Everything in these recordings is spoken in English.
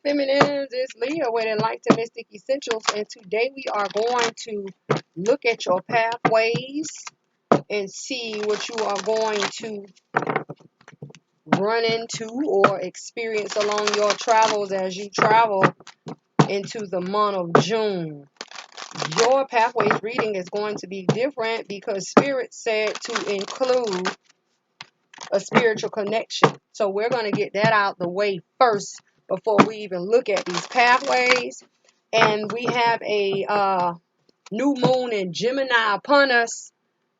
Feminines, it's Leah with Enlightened Mystic Essentials, and today we are going to look at your pathways and see what you are going to run into or experience along your travels as you travel into the month of June. Your pathways reading is going to be different because Spirit said to include a spiritual connection. So we're going to get that out the way first before we even look at these pathways. And we have a new moon in Gemini upon us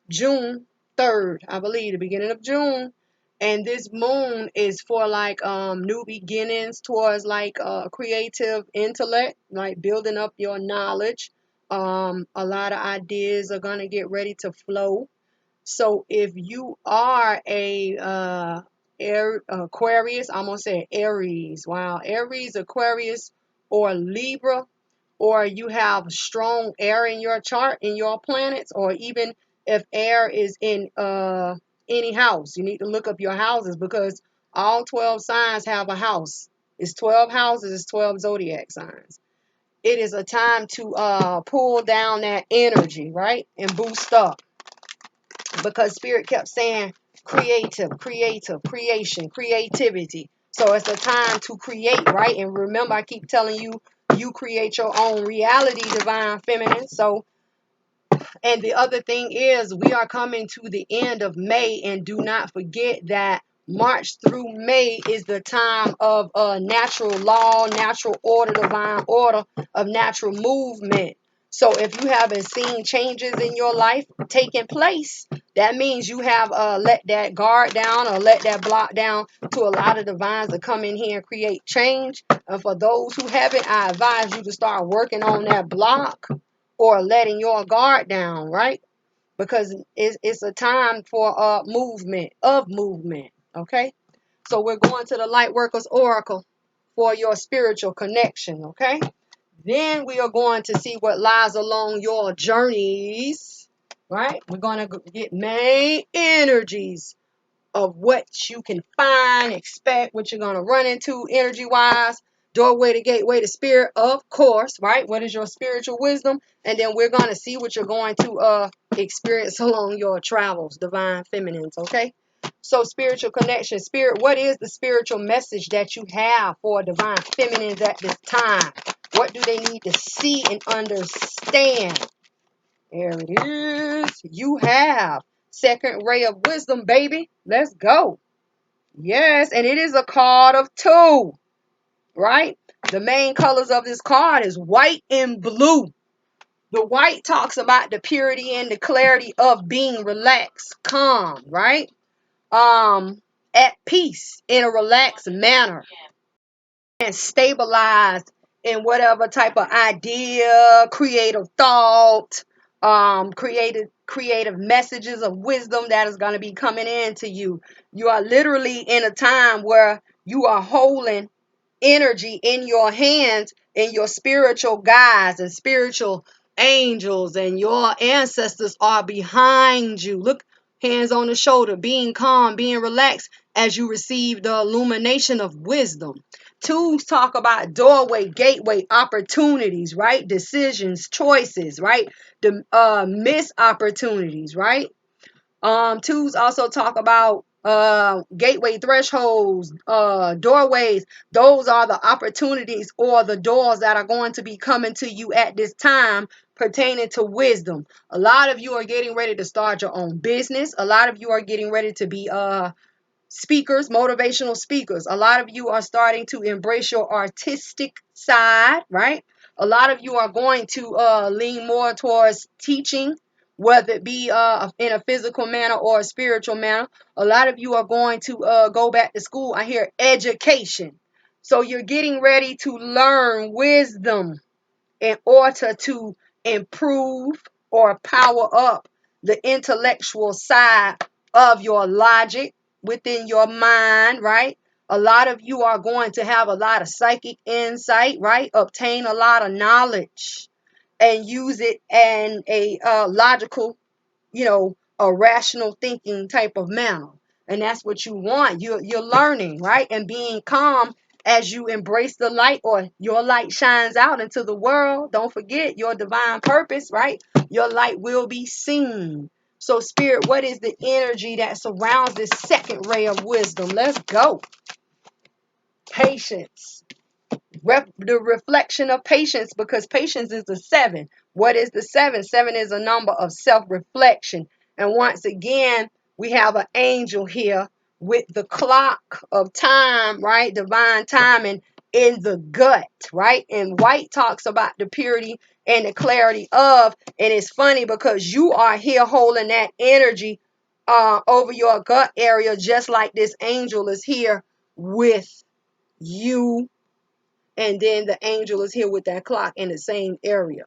June 3rd, I believe, the beginning of June. And this moon is for like new beginnings towards like creative intellect, like building up your knowledge. A lot of ideas are going to get ready to flow. So if you are a Aquarius, I'm gonna say Aries. Wow, Aries, Aquarius, or Libra, or you have strong air in your chart, in your planets, or even if air is in any house, you need to look up your houses because all 12 signs have a house. It's 12 houses, it's 12 zodiac signs. It is a time to pull down that energy, right, and boost up because Spirit kept saying creation, creativity. So it's a time to create, right? And remember, I keep telling you, you create your own reality, divine feminine. So, and the other thing is, we are coming to the end of May, and do not forget that March through May is the time of natural law, natural order, divine order of natural movement. So if you haven't seen changes in your life taking place, that means you have let that guard down or let that block down to allow the divines to come in here and create change. And for those who haven't, I advise you to start working on that block or letting your guard down, right? Because it's a time for movement, okay? So we're going to the Light Workers Oracle for your spiritual connection, okay? Then we are going to see what lies along your journeys, right? We're going to get main energies of what you can find, expect, what you're going to run into energy-wise, doorway to gateway to spirit, of course, right? What is your spiritual wisdom? And then we're going to see what you're going to experience along your travels, divine feminines, okay? So spiritual connection, spirit, what is the spiritual message that you have for divine feminines at this time? What do they need to see and understand? There it is. You have second ray of wisdom, baby. Let's go. Yes, and it is a card of two, right? The main colors of this card is white and blue. The white talks about the purity and the clarity of being relaxed, calm, right? At peace in a relaxed manner and stabilized in whatever type of idea, creative thought, creative messages of wisdom that is going to be coming into you. You are literally in a time where you are holding energy in your hands, and your spiritual guides and spiritual angels and your ancestors are behind you. Look, hands on the shoulder, being calm, being relaxed as you receive the illumination of wisdom. Twos talk about doorway, gateway, opportunities, right? Decisions, choices, right? The missed opportunities, right? Twos also talk about gateway, thresholds, doorways. Those are the opportunities or the doors that are going to be coming to you at this time pertaining to wisdom. A lot of you are getting ready to start your own business. A lot of you are getting ready to be speakers, motivational speakers. A lot of you are starting to embrace your artistic side, right? A lot of you are going to lean more towards teaching, whether it be in a physical manner or a spiritual manner. A lot of you are going to go back to school. I hear education. So you're getting ready to learn wisdom in order to improve or power up the intellectual side of your logic within your mind, right? A lot of you are going to have a lot of psychic insight, right? Obtain a lot of knowledge and use it in a logical, a rational thinking type of manner. And that's what you want. You're learning, right? And being calm as you embrace the light, or your light shines out into the world, don't forget your divine purpose, right? Your light will be seen. So Spirit, what is the energy that surrounds this second ray of wisdom? Let's go. Patience. The reflection of patience, because patience is the 7. What is the 7? 7 is a number of self-reflection. And once again, we have an angel here with the clock of time, right? Divine timing in the gut, right? And white talks about the purity and the clarity of, and it's funny because you are here holding that energy over your gut area, just like this angel is here with you, and then the angel is here with that clock in the same area.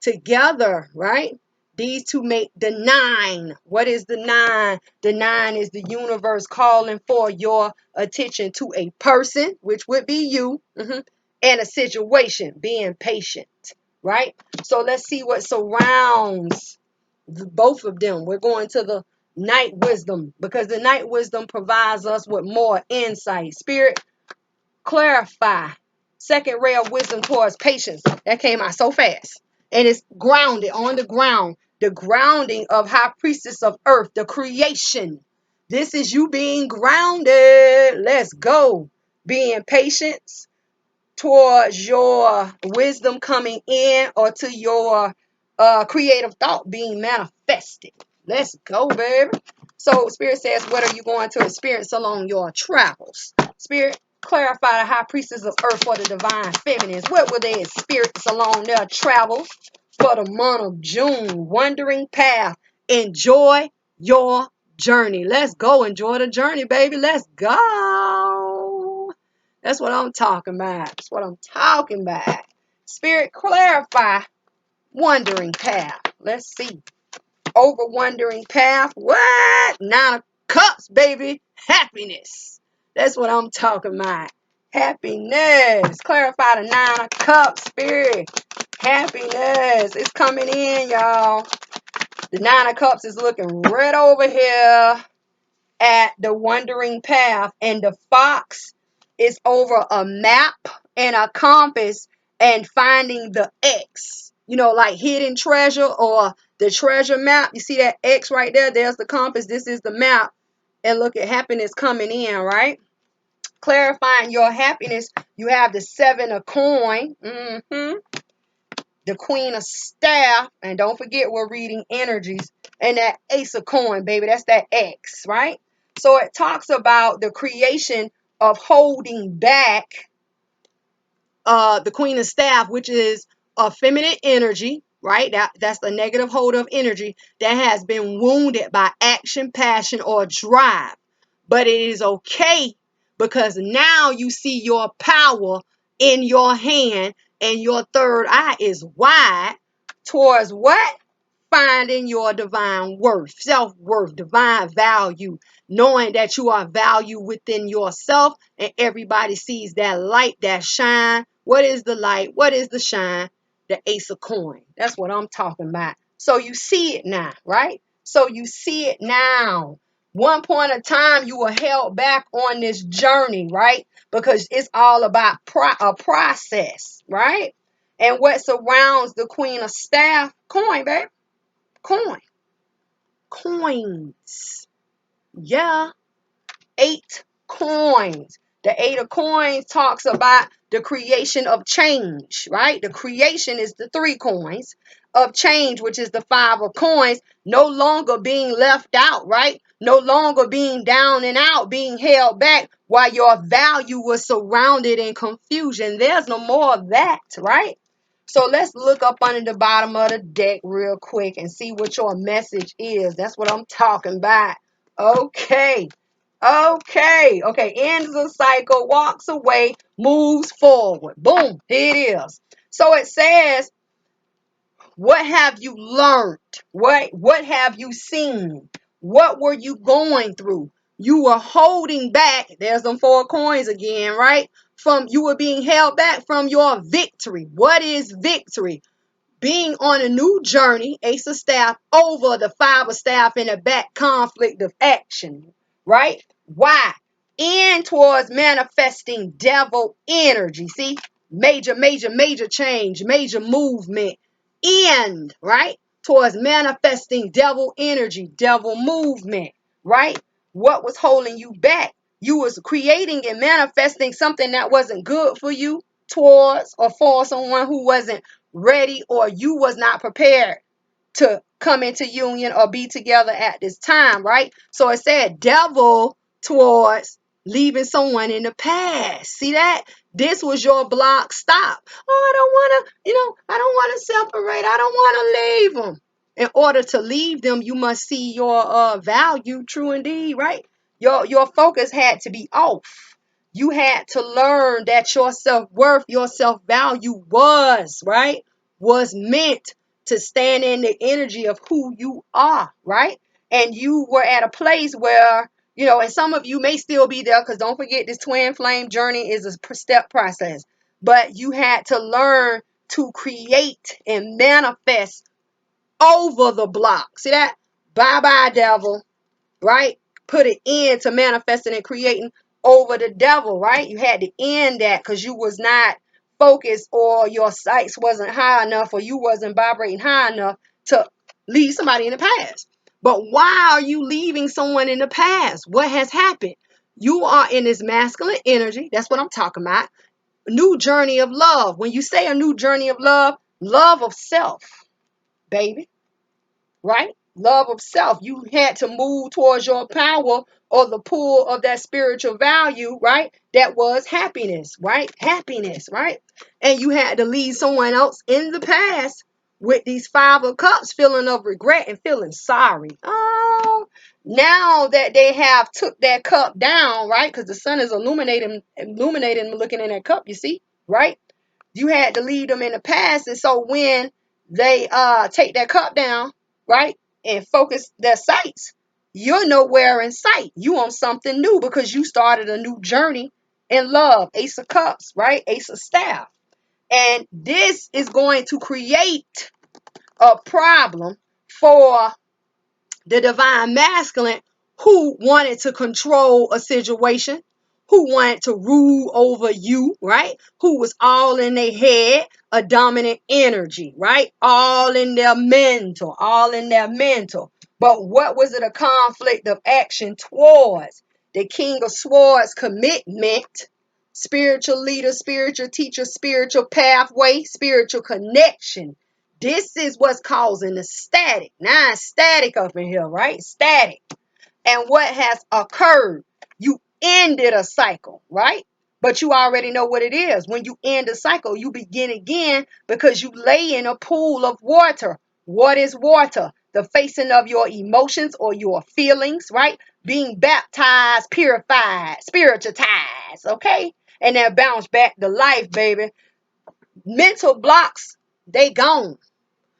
Together, right? These two make the 9. What is the 9? The 9 is the universe calling for your attention to a person, which would be you, and a situation, being patient, right? So let's see what surrounds both of them. We're going to the night wisdom, because the night wisdom provides us with more insight. Spirit, clarify. Second ray of wisdom towards patience. That came out so fast. And it's grounded on the ground. The grounding of High Priestess of Earth, the creation. This is you being grounded. Let's go. Being patient towards your wisdom coming in, or to your creative thought being manifested. Let's go, baby. So Spirit says, what are you going to experience along your travels? Spirit, clarify the High Priestess of Earth for the divine feminines. What will they experience along their travels for the month of June? Wandering path. Enjoy your journey. Let's go. Enjoy the journey, baby. Let's go. That's what I'm talking about. That's what I'm talking about. Spirit, clarify wandering path. Let's see. Over wandering path. What? 9 of Cups, baby. Happiness. That's what I'm talking about. Happiness. Clarify the 9 of Cups, Spirit. Happiness. It's coming in, y'all. The 9 of Cups is looking right over here at the wandering path, and the fox is over a map and a compass and finding the X, like hidden treasure or the treasure map. You see that X right there? There's the compass. This is the map. And look at happiness coming in, right? Clarifying your happiness, you have the 7 of coin. The Queen of Staff, and don't forget we're reading energies, and that Ace of Coin, baby, that's that X, right? So it talks about the creation of holding back the Queen of Staff, which is a feminine energy, right? That's the negative hold of energy that has been wounded by action, passion, or drive. But it is okay, because now you see your power in your hand, and your third eye is wide towards what? Finding your divine worth, self-worth, divine value, knowing that you are valued within yourself, and everybody sees that light, that shine. What is the light? What is the shine? The Ace of Coin. That's what I'm talking about. So you see it now, right? So you see it now. One point of time you were held back on this journey, right? Because it's all about a process, right? And what surrounds the Queen of Staff? Coin, babe. Coin. Coins. Yeah. 8 coins. The 8 of coins talks about the creation of change, right? The creation is the 3 coins of change, which is the 5 of coins, no longer being left out, right? No longer being down and out, being held back while your value was surrounded in confusion. There's no more of that, right? So let's look up under the bottom of the deck real quick and see what your message is. That's what I'm talking about. Okay. Ends the cycle, walks away, moves forward. Boom. Here it is. So it says, what have you learned? What have you seen? What were you going through? You were holding back. There's them 4 coins again, right? You were being held back from your victory. What is victory? Being on a new journey, Ace of Staff, over the 5 of Staff in a back conflict of action, right? Why? end towards manifesting devil energy. See, major, major, major change, major movement. End, right? Towards manifesting devil energy, devil movement, right? What was holding you back? You was creating and manifesting something that wasn't good for you towards or for someone who wasn't ready, or you was not prepared to come into union or be together at this time, right? So it said devil towards leaving someone in the past. See that? This was your block. Stop. Oh, I don't want to, I don't want to separate. I don't want to leave them. In order to leave them, you must see your value, true indeed, right? Your focus had to be off. You had to learn that your self-worth, your self-value right? Was meant to stand in the energy of who you are, right? And you were at a place where, and some of you may still be there, because don't forget, this twin flame journey is a step process. But you had to learn to create and manifest over the block. See that? Bye-bye, devil, right? Put an end to manifesting and creating over the devil, right? You had to end that because you was not focused, or your sights wasn't high enough, or you wasn't vibrating high enough to leave somebody in the past. But why are you leaving someone in the past? What has happened? You are in this masculine energy. That's what I'm talking about. New journey of love. When you say a new journey of love, love of self, baby, right? Love of self. You had to move towards your power, or the pull of that spiritual value, right? That was happiness, right? Happiness, right? And you had to leave someone else in the past with these 5 of cups, feeling of regret and feeling sorry. Oh, now that they have took that cup down, right? Because the sun is illuminating, looking in that cup, you see, right? You had to leave them in the past. And so when they take that cup down, right, and focus their sights, you're nowhere in sight. You on something new because you started a new journey in love. Ace of Cups, right? Ace of Staff. And this is going to create a problem for the divine masculine, who wanted to control a situation, who wanted to rule over you, right? Who was all in their head, a dominant energy, right? All in their mental, all in their mental. But what was it a conflict of action towards? The King of Swords commitment, spiritual leader, spiritual teacher, spiritual pathway, spiritual connection. This is what's causing the static. Now it's static up in here, right? Static. And what has occurred? You ended a cycle, right? But you already know what it is. When you end a cycle, you begin again because you lay in a pool of water. What is water? The facing of your emotions or your feelings, right? Being baptized, purified, spiritualized, okay? And then bounce back to life, baby. Mental blocks, they gone.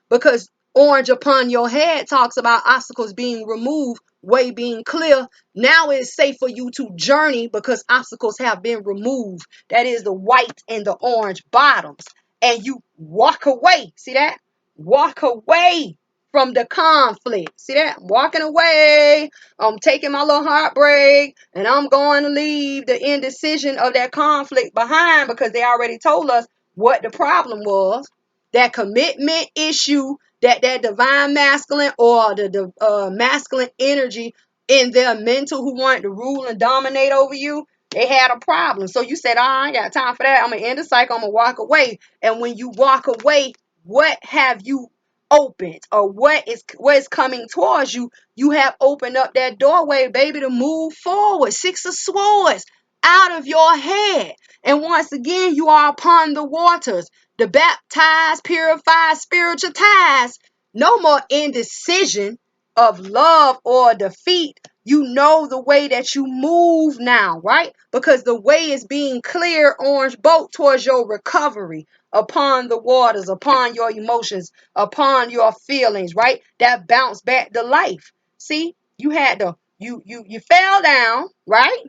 Because orange upon your head talks about obstacles being removed, way being clear. Now it's safe for you to journey because obstacles have been removed. That is the white and the orange bottoms. And you walk away. See that? Walk away from the conflict. See that? Walking away. I'm taking my little heartbreak and I'm going to leave the indecision of that conflict behind, because they already told us what the problem was. That commitment issue, that divine masculine, or the masculine energy in their mental, who wanted to rule and dominate over you, they had a problem. So you said, I ain't got time for that. I'm going to end the cycle. I'm going to walk away. And when you walk away, what have you opened, or what is coming towards you? You have opened up that doorway, baby, to move forward. 6 of Swords out of your head. And once again, you are upon the waters, the baptized, purified, spiritualized. No more indecision of love or defeat. You know the way that you move now, right? Because the way is being clear, orange boat, towards your recovery, upon the waters, upon your emotions, upon your feelings, right? That bounce back to life. See, you had to, you fell down, right?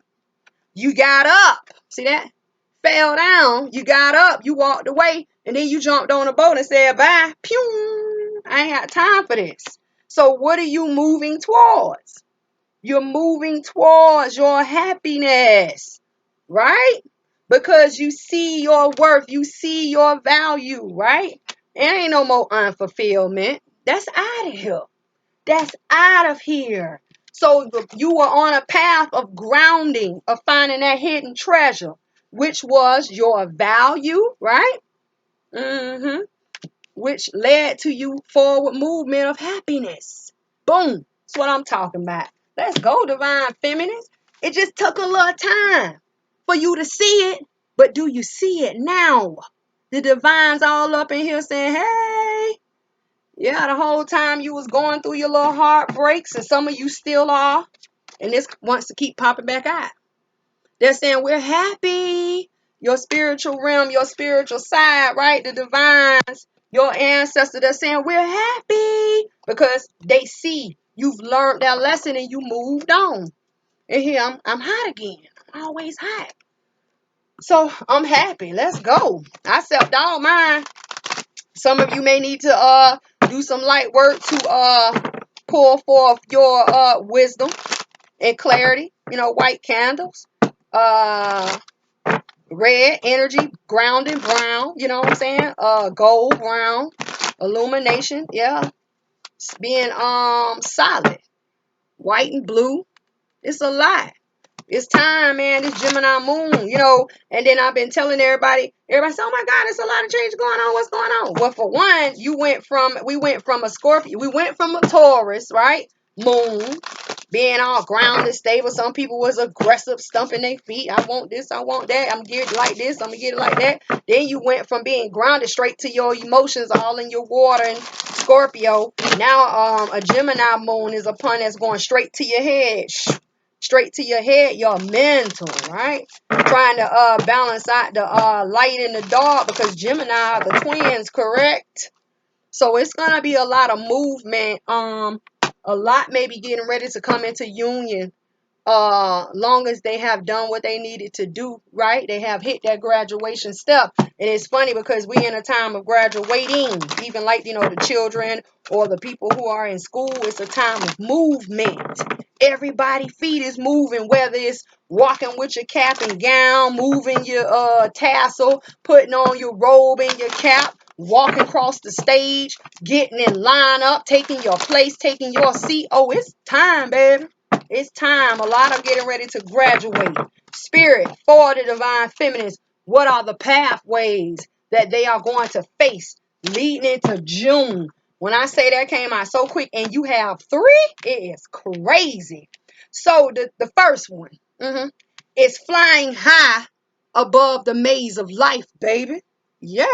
You got up. See that? Fell down. You got up. You walked away. And then you jumped on a boat and said, bye. Pew. I ain't got time for this. So what are you moving towards? You're moving towards your happiness, right? Because you see your worth, you see your value, right? There ain't no more unfulfillment. That's out of here. That's out of here. So you were on a path of grounding, of finding that hidden treasure, which was your value, right? Mm-hmm. Which led to you forward movement of happiness. Boom. That's what I'm talking about. Let's go, divine feminines. It just took a little time for you to see it, but do you see it now? The divine's all up in here saying, hey, yeah, the whole time you was going through your little heartbreaks, and some of you still are, and this wants to keep popping back out. They're saying, we're happy. Your spiritual realm, your spiritual side, right? The divines, your ancestors, they're saying, we're happy because they see you've learned that lesson and you moved on. And here I'm hot again. I'm always hot. So I'm happy. Let's go. I accept all mine. Some of you may need to do some light work to pull forth your wisdom and clarity. You know, white candles. Red energy, grounding, brown, you know what I'm saying? Gold, brown, illumination, yeah. Being solid. White and blue. It's a lot. It's time, man. This Gemini moon, you know. And then I've been telling everybody say, oh my God, there's a lot of change going on. What's going on? Well, for one, we went from a Scorpio, we went from a Taurus, right? Moon, being all grounded, stable. Some people was aggressive, stumping their feet. I want this, I want that. I'm gonna get it like this, I'm gonna get it like that. Then you went from being grounded straight to your emotions all in your water and Scorpio. Now a Gemini moon is upon that's going straight to your head. Straight to your head, your mental, right? Trying to balance out the light and the dark because Gemini are the twins, correct? So it's gonna be a lot of movement. A lot may be getting ready to come into union. Long as they have done what they needed to do, right? They have hit that graduation step. And it's funny because we in a time of graduating, even like, you know, the children or the people who are in school, it's a time of movement. Everybody feet is moving, whether it's walking with your cap and gown, moving your tassel, putting on your robe and your cap, walking across the stage, getting in line up, taking your place, taking your seat. Oh, it's time, baby. It's time. A lot are getting ready to graduate. Spirit, for the divine feminines, what are the pathways that they are going to face leading into June? When I say that came out so quick and you have 3, it is crazy. So the first one is flying high above the maze of life, baby. Yeah.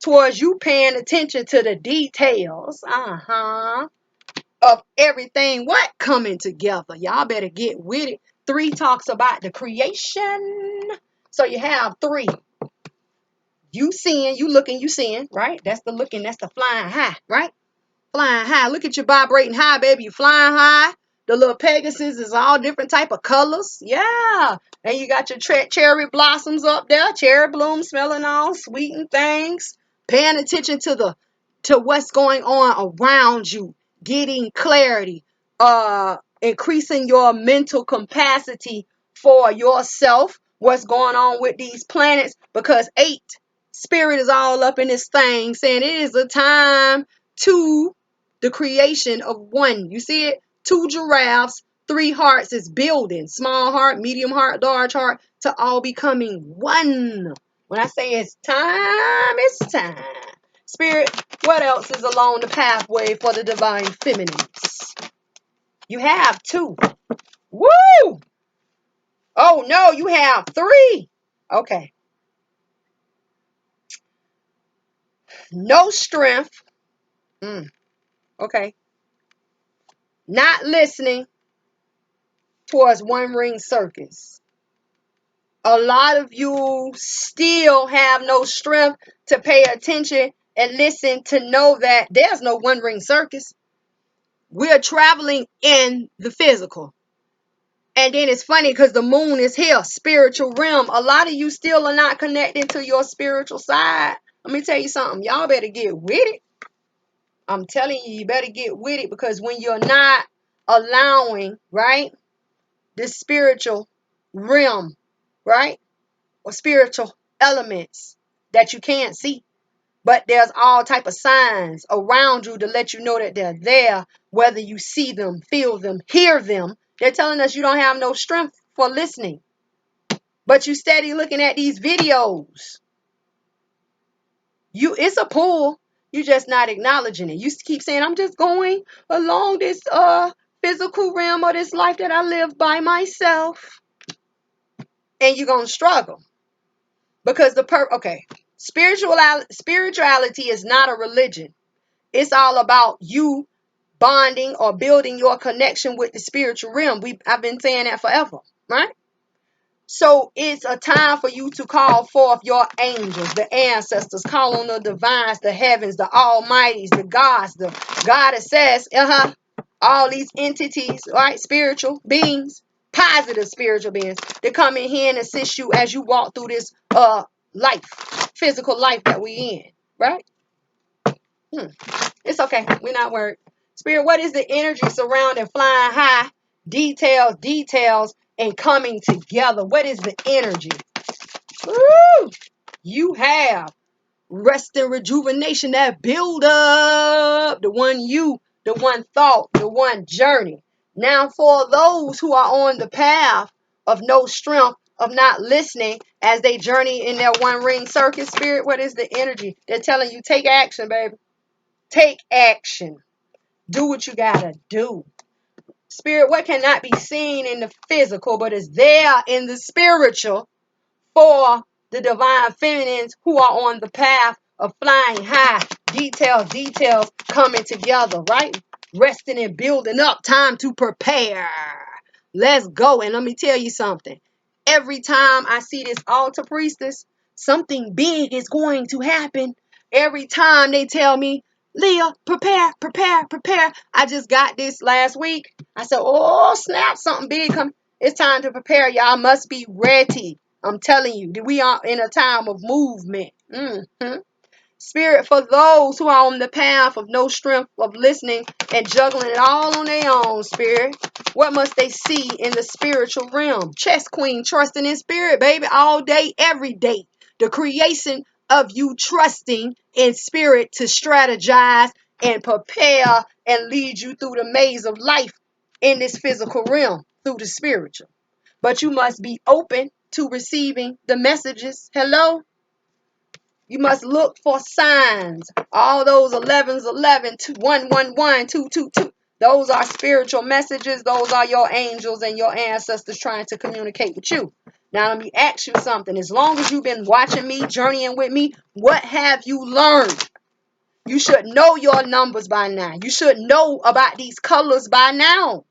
Towards you paying attention to the details. Of everything what coming together. Y'all better get with it. 3 talks about the creation. So you have 3. You seeing, you looking, you seeing, right? That's the looking, that's the flying high, right? Flying high. Look at you vibrating high, baby. You flying high. The little Pegasus is all different type of colors. Yeah. And you got your cherry blossoms up there. Cherry bloom smelling all sweet and things. Paying attention to what's going on around you. Getting clarity. Increasing your mental capacity for yourself. What's going on with these planets. Because 8, spirit is all up in this thing saying it is a time to the creation of 1. You see it? 2 giraffes, 3 hearts is building. Small heart, medium heart, large heart to all becoming 1. When I say it's time, it's time. Spirit, what else is along the pathway for the divine feminines? You have 2. Woo! Oh no, you have 3. Okay. No strength. Okay. Not listening towards one ring circus. A lot of you still have no strength to pay attention and listen to know that there's no one ring circus. We're traveling in the physical. And then it's funny because the moon is here, spiritual realm. A lot of you still are not connecting to your spiritual side. Let me tell you something. Y'all better get with it. I'm telling you, you better get with it because when you're not allowing, right, the spiritual realm, right, or spiritual elements that you can't see. But there's all type of signs around you to let you know that they're there, whether you see them, feel them, hear them. They're telling us you don't have no strength for listening. But you steady looking at these videos. It's a pull. You just not acknowledging it. You keep saying, I'm just going along this physical realm of this life that I live by myself. And you're gonna struggle. Because spirituality is not a religion. It's all about you bonding or building your connection with the spiritual realm. I've been saying that forever, right? So it's a time for you to call forth your angels, the ancestors, call on the divines, the heavens, the almighties, the gods, the goddesses, all these entities, right? Spiritual beings, positive spiritual beings, to come in here and assist you as you walk through this life, physical life that we in, right? It's okay. We're not worried. Spirit, what is the energy surrounding flying high? Details, and coming together. What is the energy? Woo! You have rest and rejuvenation, that build up, the one thought, the one journey. Now, for those who are on the path of no strength, of not listening as they journey in their one ring circuit, Spirit, what is the energy? They're telling you, take action, baby. Take action. Do what you gotta do. Spirit, what cannot be seen in the physical, but is there in the spiritual for the divine feminines who are on the path of flying high. Details coming together, right? Resting and building up. Time to prepare. Let's go. And let me tell you something. Every time I see this altar priestess, something big is going to happen. Every time they tell me, Leah, prepare. I just got this last week. I said, oh, snap, something big come. It's time to prepare. Y'all must be ready. I'm telling you, we are in a time of movement. Spirit, for those who are on the path of no strength, of listening and juggling it all on their own, Spirit, what must they see in the spiritual realm? Chess queen, trusting in spirit, baby, all day, every day. The creation of you trusting in spirit to strategize and prepare and lead you through the maze of life in this physical realm through the spiritual. But you must be open to receiving the messages. Hello? You must look for signs. All those 11s, 11, 111, 222. Those are spiritual messages. Those are your angels and your ancestors trying to communicate with you. Now, let me ask you something. As long as you've been watching me, journeying with me, what have you learned? You should know your numbers by now. You should know about these colors by now.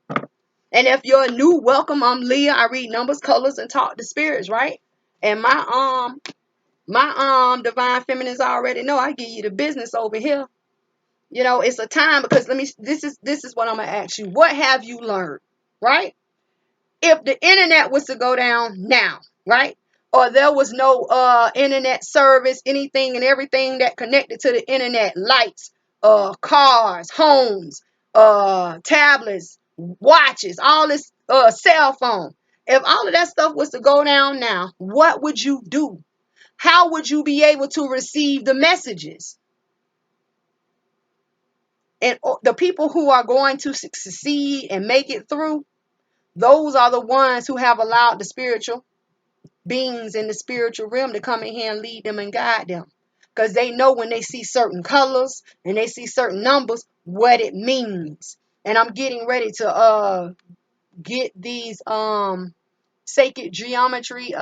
And if you're new, welcome. I'm Leah. I read numbers, colors, and talk to spirits, right? And my divine feminines already know I give you the business over here. You know, it's a time because this is what I'm gonna ask you. What have you learned? Right? If the internet was to go down now, right? Or there was no internet service, anything and everything that connected to the internet, lights, cars, homes, tablets, watches, all this cell phone. If all of that stuff was to go down now, what would you do? How would you be able to receive the messages? And the people who are going to succeed and make it through, those are the ones who have allowed the spiritual beings in the spiritual realm to come in here and lead them and guide them. Because they know when they see certain colors and they see certain numbers, what it means. And I'm getting ready to get these sacred geometry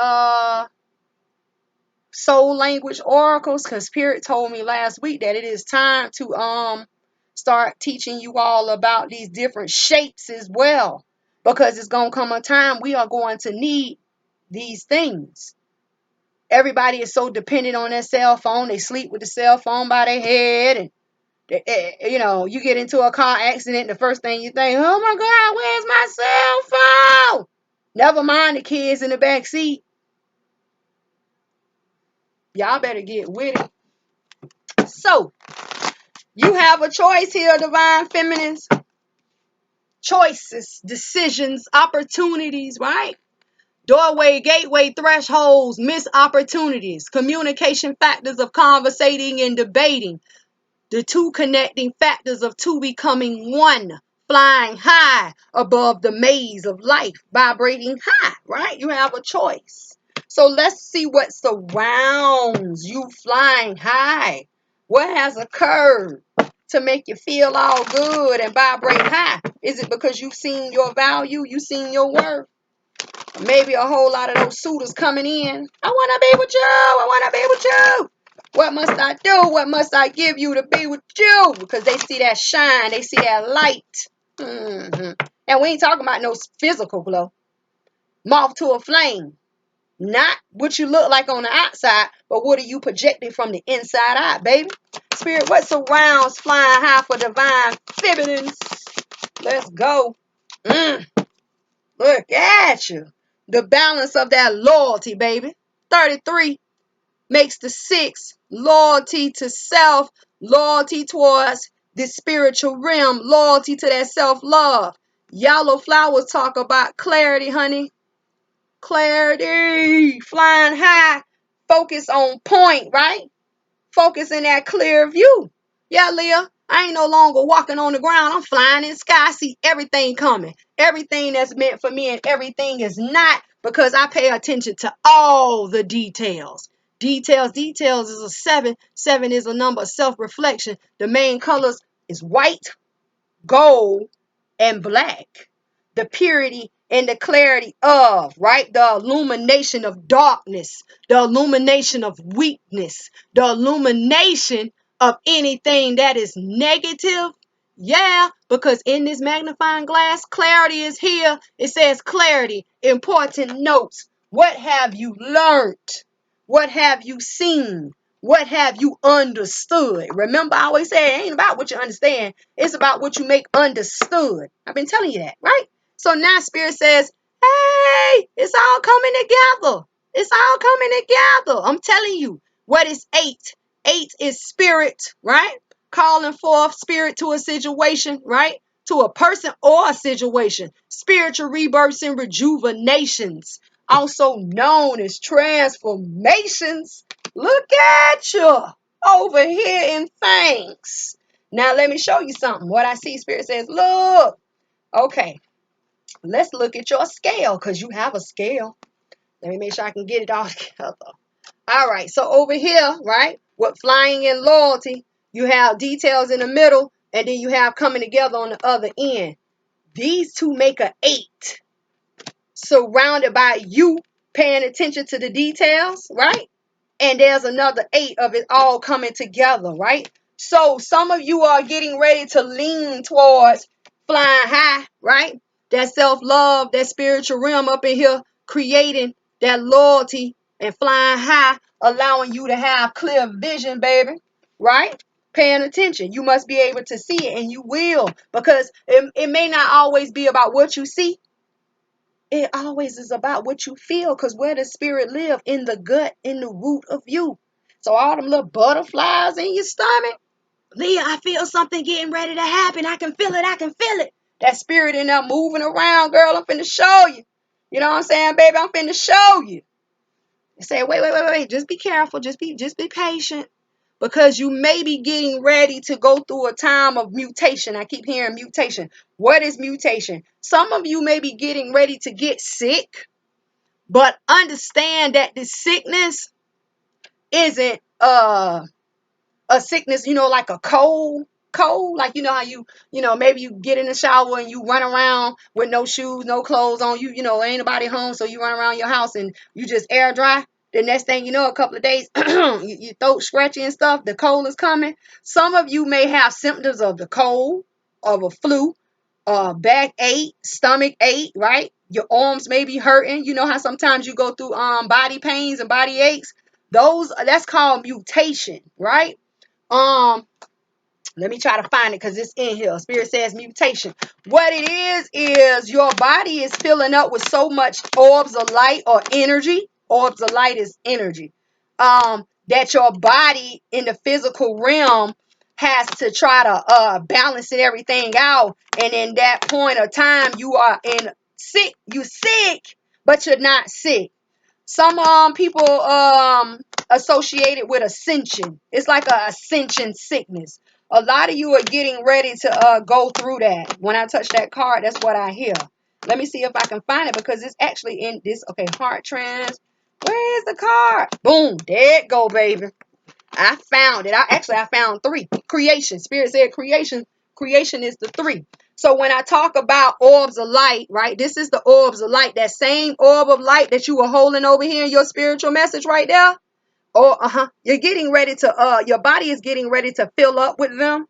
soul language oracles, because Spirit told me last week that it is time to start teaching you all about these different shapes as well, because it's going to come a time we are going to need these things. Everybody is so dependent on their cell phone. They sleep with the cell phone by their head, and you get into a car accident, the first thing you think, oh my God, where's my cell phone? Never mind the kids in the back seat. Y'all better get with it. So, you have a choice here, divine feminines. choices, decisions, opportunities, right? Doorway, gateway, thresholds, missed opportunities, communication factors of conversating and debating, the two connecting factors of two becoming one, flying high above the maze of life, vibrating high, right? You have a choice. So let's see what surrounds you flying high. What has occurred to make you feel all good and vibrate high? Is it because you've seen your value? You've seen your worth? Maybe a whole lot of those suitors coming in. I want to be with you. I want to be with you. What must I do? What must I give you to be with you? Because they see that shine. They see that light. And we ain't talking about no physical glow. Moth to a flame. Not what you look like on the outside, but what are you projecting from the inside out, baby? Spirit, what surrounds flying high for divine feminines? Let's go. Look at you. The balance of that loyalty, baby. 33 makes the 6. Loyalty to self, loyalty towards the spiritual realm, loyalty to that self-love. Yellow flowers talk about clarity, honey. Clarity. Flying high. Focus on point, right? Focus in that clear view. Yeah, Leah, I ain't no longer walking on the ground. I'm flying in the sky. I see everything coming. Everything that's meant for me and everything is not, because I pay attention to all the details. Details is a 7. 7 is a number of self-reflection. The main colors is white, gold, and black. The purity and the clarity of, right? The illumination of darkness, the illumination of weakness, the illumination of anything that is negative. Yeah, because in this magnifying glass, clarity is here. It says clarity, important notes. What have you learned? What have you seen? What have you understood? Remember, I always say it ain't about what you understand. It's about what you make understood. I've been telling you that, right? So now Spirit says, hey, it's all coming together. It's all coming together. I'm telling you, what is 8? 8 is spirit, right? Calling forth spirit to a situation, right? To a person or a situation. Spiritual rebirths and rejuvenations, also known as transformations. Look at you over here in thanks. Now let me show you something. What I see, Spirit says, look. Okay, let's look at your scale, because you have a scale. Let me make sure I can get it all together. All right, so over here, right, with flying and loyalty, you have details in the middle, and then you have coming together on the other end. These two make an 8, surrounded by you paying attention to the details, right? And there's another 8 of it all coming together, right? So some of you are getting ready to lean towards flying high, right? That self-love, that spiritual realm up in here, creating that loyalty and flying high, allowing you to have clear vision, baby, right? Paying attention. You must be able to see it, and you will, because it may not always be about what you see. It always is about what you feel, because where does spirit live? In the gut, in the root of you. So all them little butterflies in your stomach, Leah, I feel something getting ready to happen. I can feel it. I can feel it. That spirit in there moving around, girl, I'm finna show you. You know what I'm saying, baby? I'm finna show you. You say, wait. Just be careful. Just be patient. Because you may be getting ready to go through a time of mutation. I keep hearing mutation. What is mutation? Some of you may be getting ready to get sick, but understand that the sickness isn't a sickness, like a cold, like how maybe you get in the shower and you run around with no shoes, no clothes on, ain't nobody home, so you run around your house and you just air dry. The next thing you know, a couple of days, your throat scratchy and stuff, the cold is coming. Some of you may have symptoms of the cold, of a flu, back ache, stomach ache, right? Your arms may be hurting. You know how sometimes you go through body pains and body aches? That's called mutation, right? Let me try to find it, because it's in here. Spirit says mutation. What it is your body is filling up with so much orbs of light or energy. Orbs of light is energy. That your body in the physical realm has to try to balance it everything out, and in that point of time you are sick, but you're not sick. Some people associate it with ascension. It's like a ascension sickness. A lot of you are getting ready to go through that. When I touch that card, that's what I hear. Let me see if I can find it, because it's actually in this. Okay, heart trans. Where is the card? Boom, there it go, baby. I found it. I found 3. Creation. Spirit said creation. Creation is the 3. So when I talk about orbs of light, right? This is the orbs of light. That same orb of light that you were holding over here in your spiritual message right there. Or you're getting ready to your body is getting ready to fill up with them.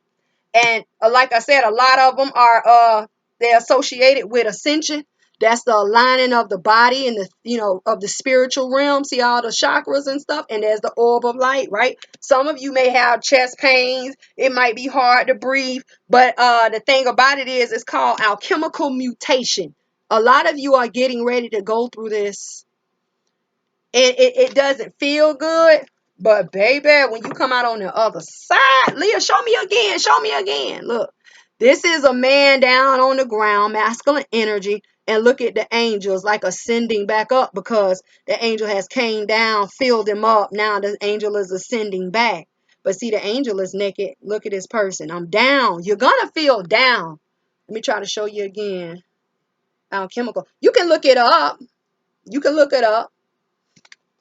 And like I said, a lot of them are they're associated with ascension. That's the aligning of the body and of the spiritual realm. See all the chakras and stuff. And there's the orb of light, right? Some of you may have chest pains. It might be hard to breathe. But the thing about it is, it's called alchemical mutation. A lot of you are getting ready to go through this. It doesn't feel good, but baby, when you come out on the other side, Leah, show me again. Show me again. Look, this is a man down on the ground, masculine energy, and look at the angels like ascending back up, because the angel has came down, filled him up. Now the angel is ascending back. But see, the angel is naked. Look at this person. I'm down. You're gonna feel down. Let me try to show you again. Alchemical. You can look it up. You can look it up.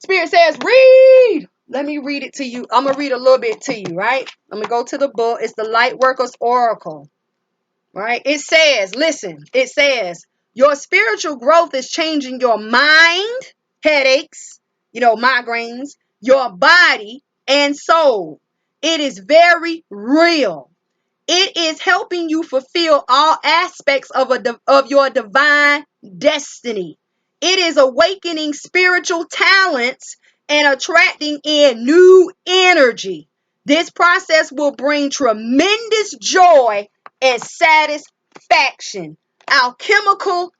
Spirit says, read. Let me read it to you. I'm going to read a little bit to you, right? I'm going to go to the book. It's the Light Workers Oracle, right? It says, listen, it says, your spiritual growth is changing your mind, headaches, migraines, your body and soul. It is very real. It is helping you fulfill all aspects of your divine destiny. It is awakening spiritual talents and attracting in new energy. This process will bring tremendous joy and satisfaction. Alchemical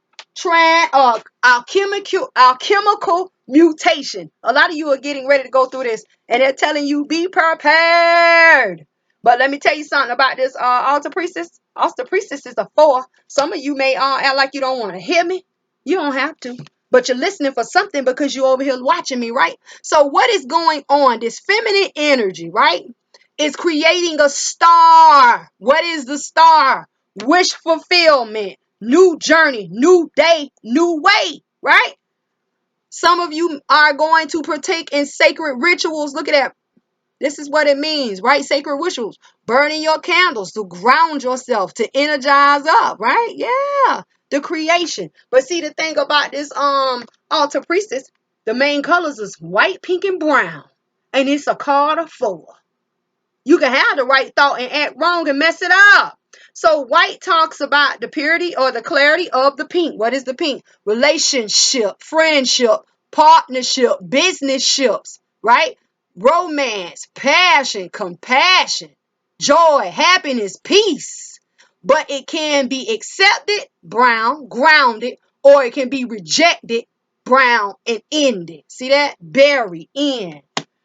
mutation. A lot of you are getting ready to go through this, and they're telling you be prepared. But let me tell you something about this altar priestess. Altar priestess is a 4. Some of you may act like you don't want to hear me. You don't have to. But you're listening for something because you're over here watching me, right? So what is going on? This feminine energy, right, is creating a star. What is the star? Wish fulfillment. New journey. New day. New way, right? Some of you are going to partake in sacred rituals. Look at that. This is what it means, right? Sacred rituals. Burning your candles to ground yourself, to energize up, right? Yeah. The creation. But see, the thing about this altar priestess, the main colors is white, pink, and brown. And it's a card of 4. You can have the right thought and act wrong and mess it up. So white talks about the purity or the clarity of the pink. What is the pink? Relationship, friendship, partnership, business ships, right? Romance, passion, compassion, joy, happiness, peace. But it can be accepted, brown, grounded, or it can be rejected, brown, and ended. See that? Bury in.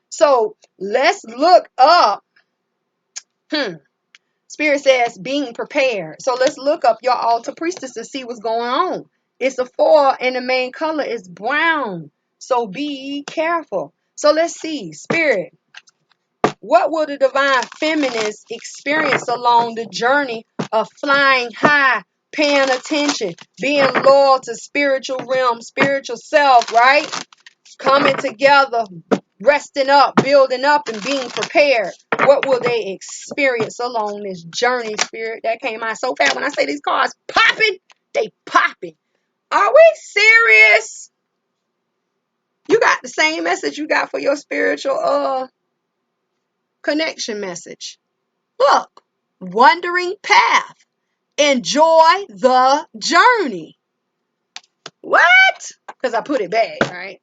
So let's look up. Spirit says being prepared. So let's look up your altar priestess to see what's going on. It's a 4 and the main color is brown. So be careful. So let's see. Spirit, what will the divine feminines experience along the journey of flying high, paying attention, being loyal to spiritual realm, spiritual self, right? Coming together, resting up, building up, and being prepared. What will they experience along this journey, Spirit? That came out so fast. When I say these cards popping, they popping. Are we serious? You got the same message you got for your spiritual connection message. Look, wandering path. Enjoy the journey. What? Because I put it back, right?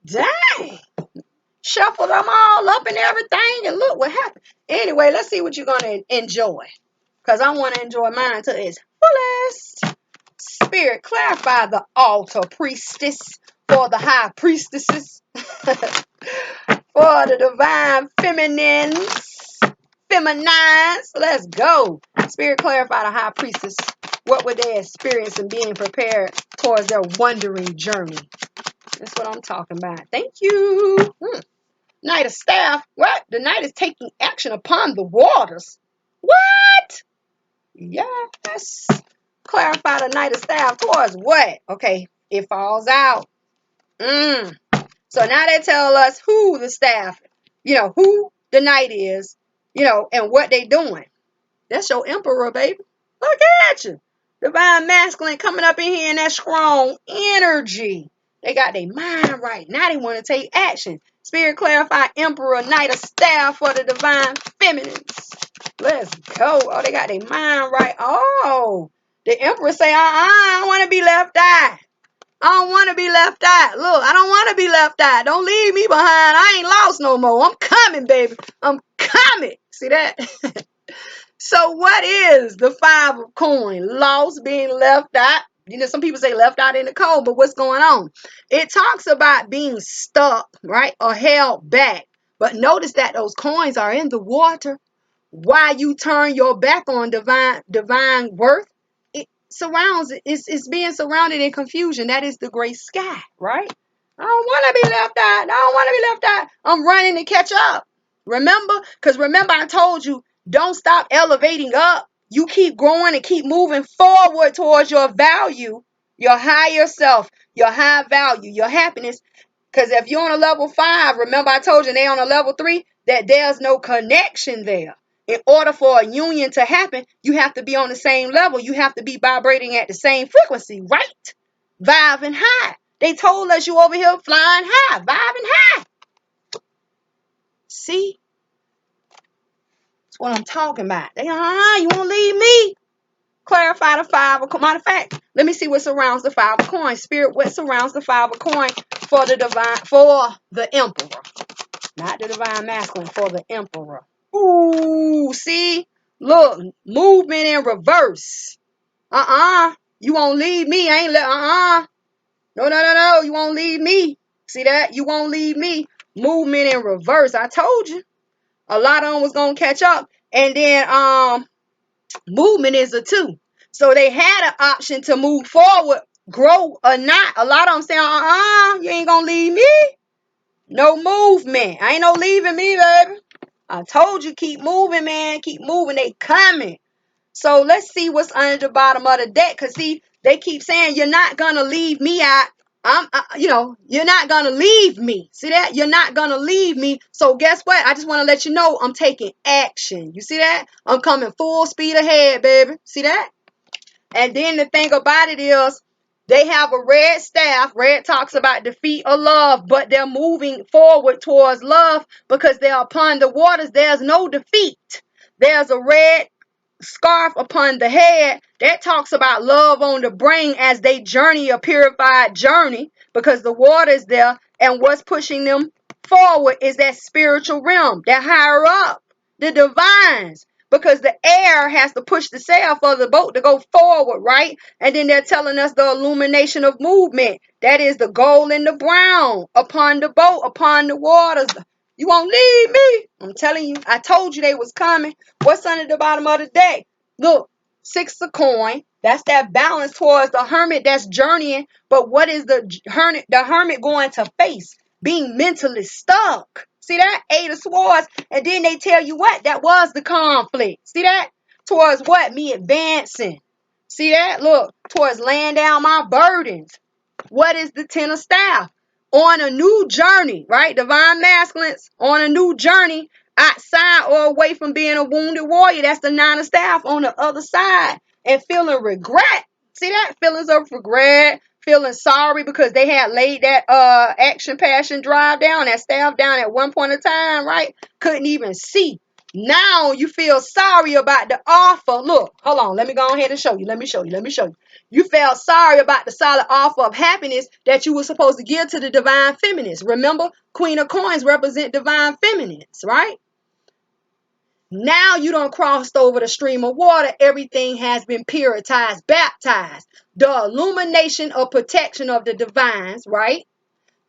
Dang. Shuffled them all up and everything, and look what happened. Anyway, let's see what you're going to enjoy, because I want to enjoy mine to its fullest. Spirit, clarify the altar priestess for the high priestesses, for the divine feminines, feminines. Let's go. Spirit clarify the high priestess. What would they experience in being prepared towards their wandering journey? That's what I'm talking about. Thank you. Knight of Staff. What? The knight is taking action upon the waters. What? Yes. Clarify the Knight of Staff towards what? Okay. It falls out. So now they tell us who the staff, who the knight is, and what they doing. That's your emperor, baby. Look at you. Divine masculine coming up in here in that strong energy. They got their mind right. Now they want to take action. Spirit clarify emperor, knight of staff for the divine feminines. Let's go. Oh, they got their mind right. Oh, the emperor say, I don't want to be left out. I don't want to be left out. Look, I don't want to be left out. Don't leave me behind. I ain't lost no more. I'm coming, baby. I'm coming. See that? So what is the 5 of coins? Lost, being left out. Some people say left out in the cold, but what's going on? It talks about being stuck, right? Or held back. But notice that those coins are in the water. Why you turn your back on divine worth? It's being surrounded in confusion. That is the gray sky, right? I don't want to be left out. I don't want to be left out. I'm running to catch up. Remember? Because remember, I told you, don't stop elevating up. You keep growing and keep moving forward towards your value, your higher self, your high value, your happiness. Because if you're on a level 5, remember I told you they on a level 3, that there's no connection there. In order for a union to happen, you have to be on the same level. You have to be vibrating at the same frequency, right? Vibing high. They told us you over here flying high, vibing high. See? That's what I'm talking about. They, you won't leave me. Clarify the 5 of coins. Matter of fact, let me see what surrounds the 5 of coins. Spirit, what surrounds the 5 of coins for the emperor? Not the divine masculine, for the emperor. Ooh, see? Look, movement in reverse. You won't leave me. I ain't No. You won't leave me. See that? You won't leave me. Movement in reverse. I told you. A lot of them was going to catch up. And then movement is a 2. So they had an option to move forward, grow or not. A lot of them saying, you ain't going to leave me. No movement. I ain't no leaving me, baby. I told you, keep moving, man. Keep moving. They coming. So let's see what's under the bottom of the deck. Because, see, they keep saying, you're not going to leave me out. You're not going to leave me. See that? You're not going to leave me. So guess what? I just want to let you know I'm taking action. You see that? I'm coming full speed ahead, baby. See that? And then the thing about it is, they have a red staff. Red talks about defeat or love, but they're moving forward towards love because they're upon the waters. There's no defeat. There's a red scarf upon the head that talks about love on the brain as they journey a purified journey because the water is there, and what's pushing them forward is that spiritual realm, that higher up, the divines, because the air has to push the sail for the boat to go forward, right? And then they're telling us the illumination of movement, that is the gold and the brown upon the boat, upon the waters. You won't leave me. I'm telling you. I told you they was coming. What's under the bottom of the deck? Look, 6 of coin. That's that balance towards the hermit that's journeying. But what is the hermit going to face? Being mentally stuck. See that? 8 of swords. And then they tell you what? That was the conflict. See that? Towards what? Me advancing. See that? Look, towards laying down my burdens. What is the 10 of staff? On a new journey, right? Divine masculines on a new journey outside or away from being a wounded warrior. That's the 9 of staff on the other side. And feeling regret. See that? Feelings of regret. Feeling sorry because they had laid that action, passion, drive down, that staff down at one point in time, right? Couldn't even see. Now you feel sorry about the offer. Look, hold on. Let me go ahead and show you. Let me show you. You felt sorry about the solid offer of happiness that you were supposed to give to the divine feminines. Remember, Queen of Coins represent divine feminines, right? Now you done crossed over the stream of water. Everything has been purified, baptized. The illumination of protection of the divines, right?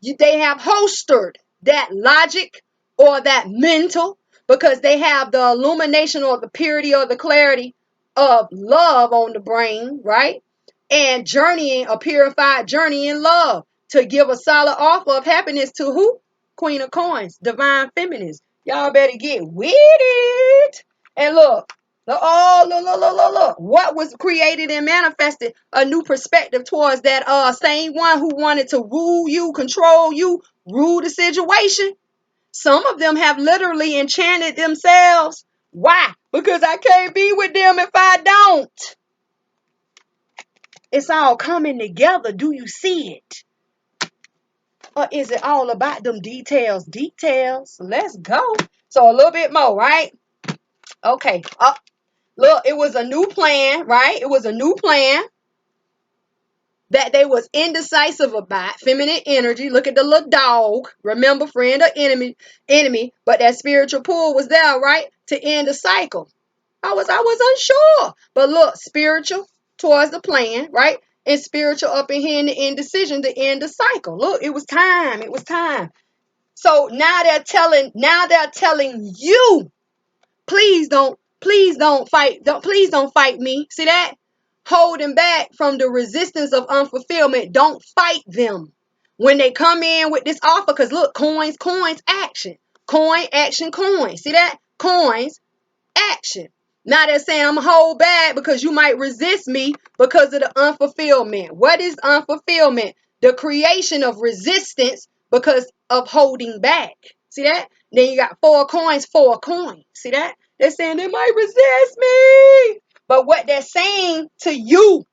They have holstered that logic or that mental because they have the illumination or the purity or the clarity of love on the brain, right? And journeying, a purified journey in love to give a solid offer of happiness to who? Queen of Coins, Divine Feminines. Y'all better get with it. And look, look. What was created and manifested? A new perspective towards that same one who wanted to rule you, control you, rule the situation. Some of them have literally enchanted themselves. Why? Because I can't be with them if I don't. It's all coming together. Do you see it? Or is it all about them details? Details. Let's go. So a little bit more, right? Okay. Look, it was a new plan, right? It was a new plan that they was indecisive about. Feminine energy. Look at the little dog. Remember, friend or enemy. But that spiritual pull was there, right? To end the cycle. I was unsure. But look, spiritual towards the plan, right? And spiritual up in here in the indecision to end the cycle. Look, it was time. It was time. So now they're telling you, please don't fight. Please don't fight me. See that? Holding back from the resistance of unfulfillment. Don't fight them when they come in with this offer. Because look, coins, action. Coin, action, coin. See that? Coins, action. Now they're saying I'm hold back because you might resist me because of the unfulfillment. What is unfulfillment? The creation of resistance because of holding back. See that? Then you got 4 coins, 4 coins. See that? They're saying they might resist me. But what they're saying to you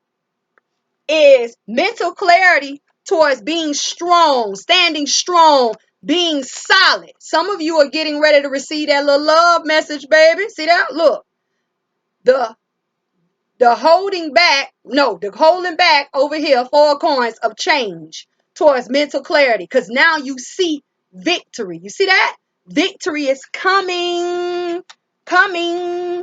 is mental clarity towards being strong, standing strong, being solid. Some of you are getting ready to receive that little love message, baby. See that? Look. The holding back, no, the holding back over here, 4 coins of change towards mental clarity. Because now you see victory. You see that? Victory is coming. Coming.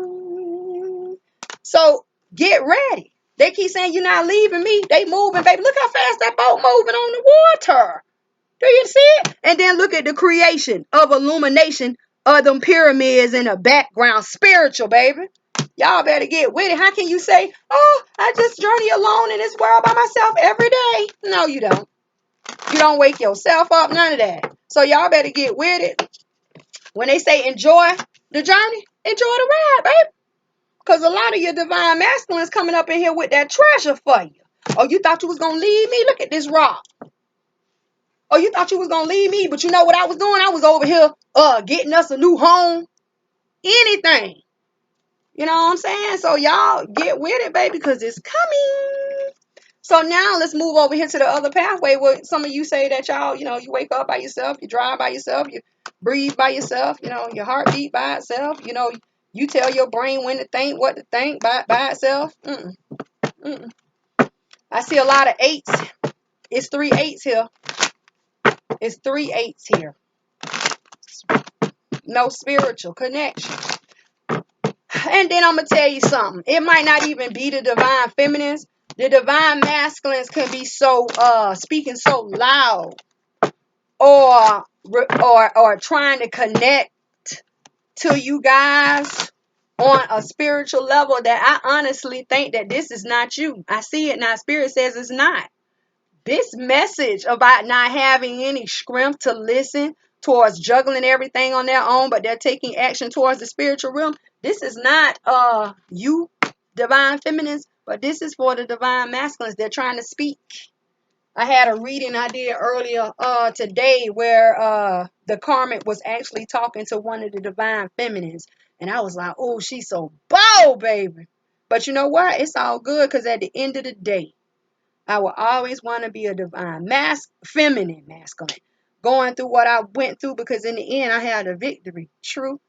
So get ready. They keep saying you're not leaving me. They moving, baby. Look how fast that boat moving on the water. Do you see it? And then look at the creation of illumination of them pyramids in the background. Spiritual, baby. Y'all better get with it. How can you say, oh, I just journey alone in this world by myself every day? No, you don't. You don't wake yourself up. None of that. So y'all better get with it. When they say enjoy the journey, enjoy the ride, baby. Because a lot of your divine masculines coming up in here with that treasure for you. Oh, you thought you was going to leave me? Look at this rock. Oh, you thought you was going to leave me, but you know what I was doing? I was over here getting us a new home. Anything. You know what I'm saying? So y'all get with it, baby, because it's coming. So now let's move over here to the other pathway where some of you say that y'all, you wake up by yourself, you drive by yourself, you breathe by yourself, your heartbeat by itself, you tell your brain when to think, what to think by itself. I see a lot of 8s. It's 3 8s here. It's 3 8s here. No spiritual connection. And then I'm going to tell you something. It might not even be the divine feminines. The divine masculines can be so speaking so loud or trying to connect to you guys on a spiritual level that I honestly think that this is not you. I see it now. Spirit says it's not. This message about not having any strength to listen towards juggling everything on their own, but they're taking action towards the spiritual realm. This is not you, divine feminines, but this is for the divine masculines. They're trying to speak. I had a reading I did earlier today where the karmic was actually talking to one of the divine feminines. And I was like, oh, she's so bold, baby. But you know what? It's all good because at the end of the day, I will always want to be a divine feminine masculine. Going through what I went through because in the end I had a victory. True.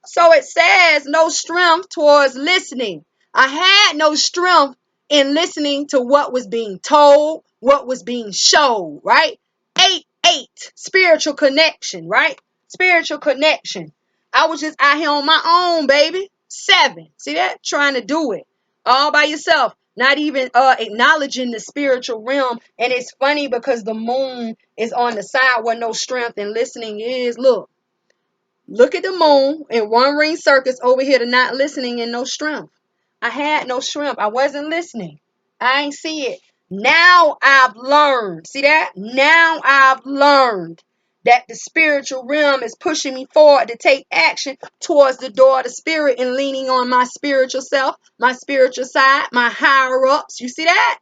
So it says no strength towards listening. I had no strength in listening to what was being told, what was being showed, right? 8, 8, spiritual connection, right? Spiritual connection. I was just out here on my own, baby. 7, see that? Trying to do it all by yourself. Not even acknowledging the spiritual realm. And it's funny because the moon is on the side where no strength and listening is. Look. Look at the moon in one ring circus over here to not listening and no strength. I had no strength. I wasn't listening. I ain't see it. Now I've learned. See that? Now I've learned that the spiritual realm is pushing me forward to take action towards the door of the spirit and leaning on my spiritual self, my spiritual side, my higher ups. You see that?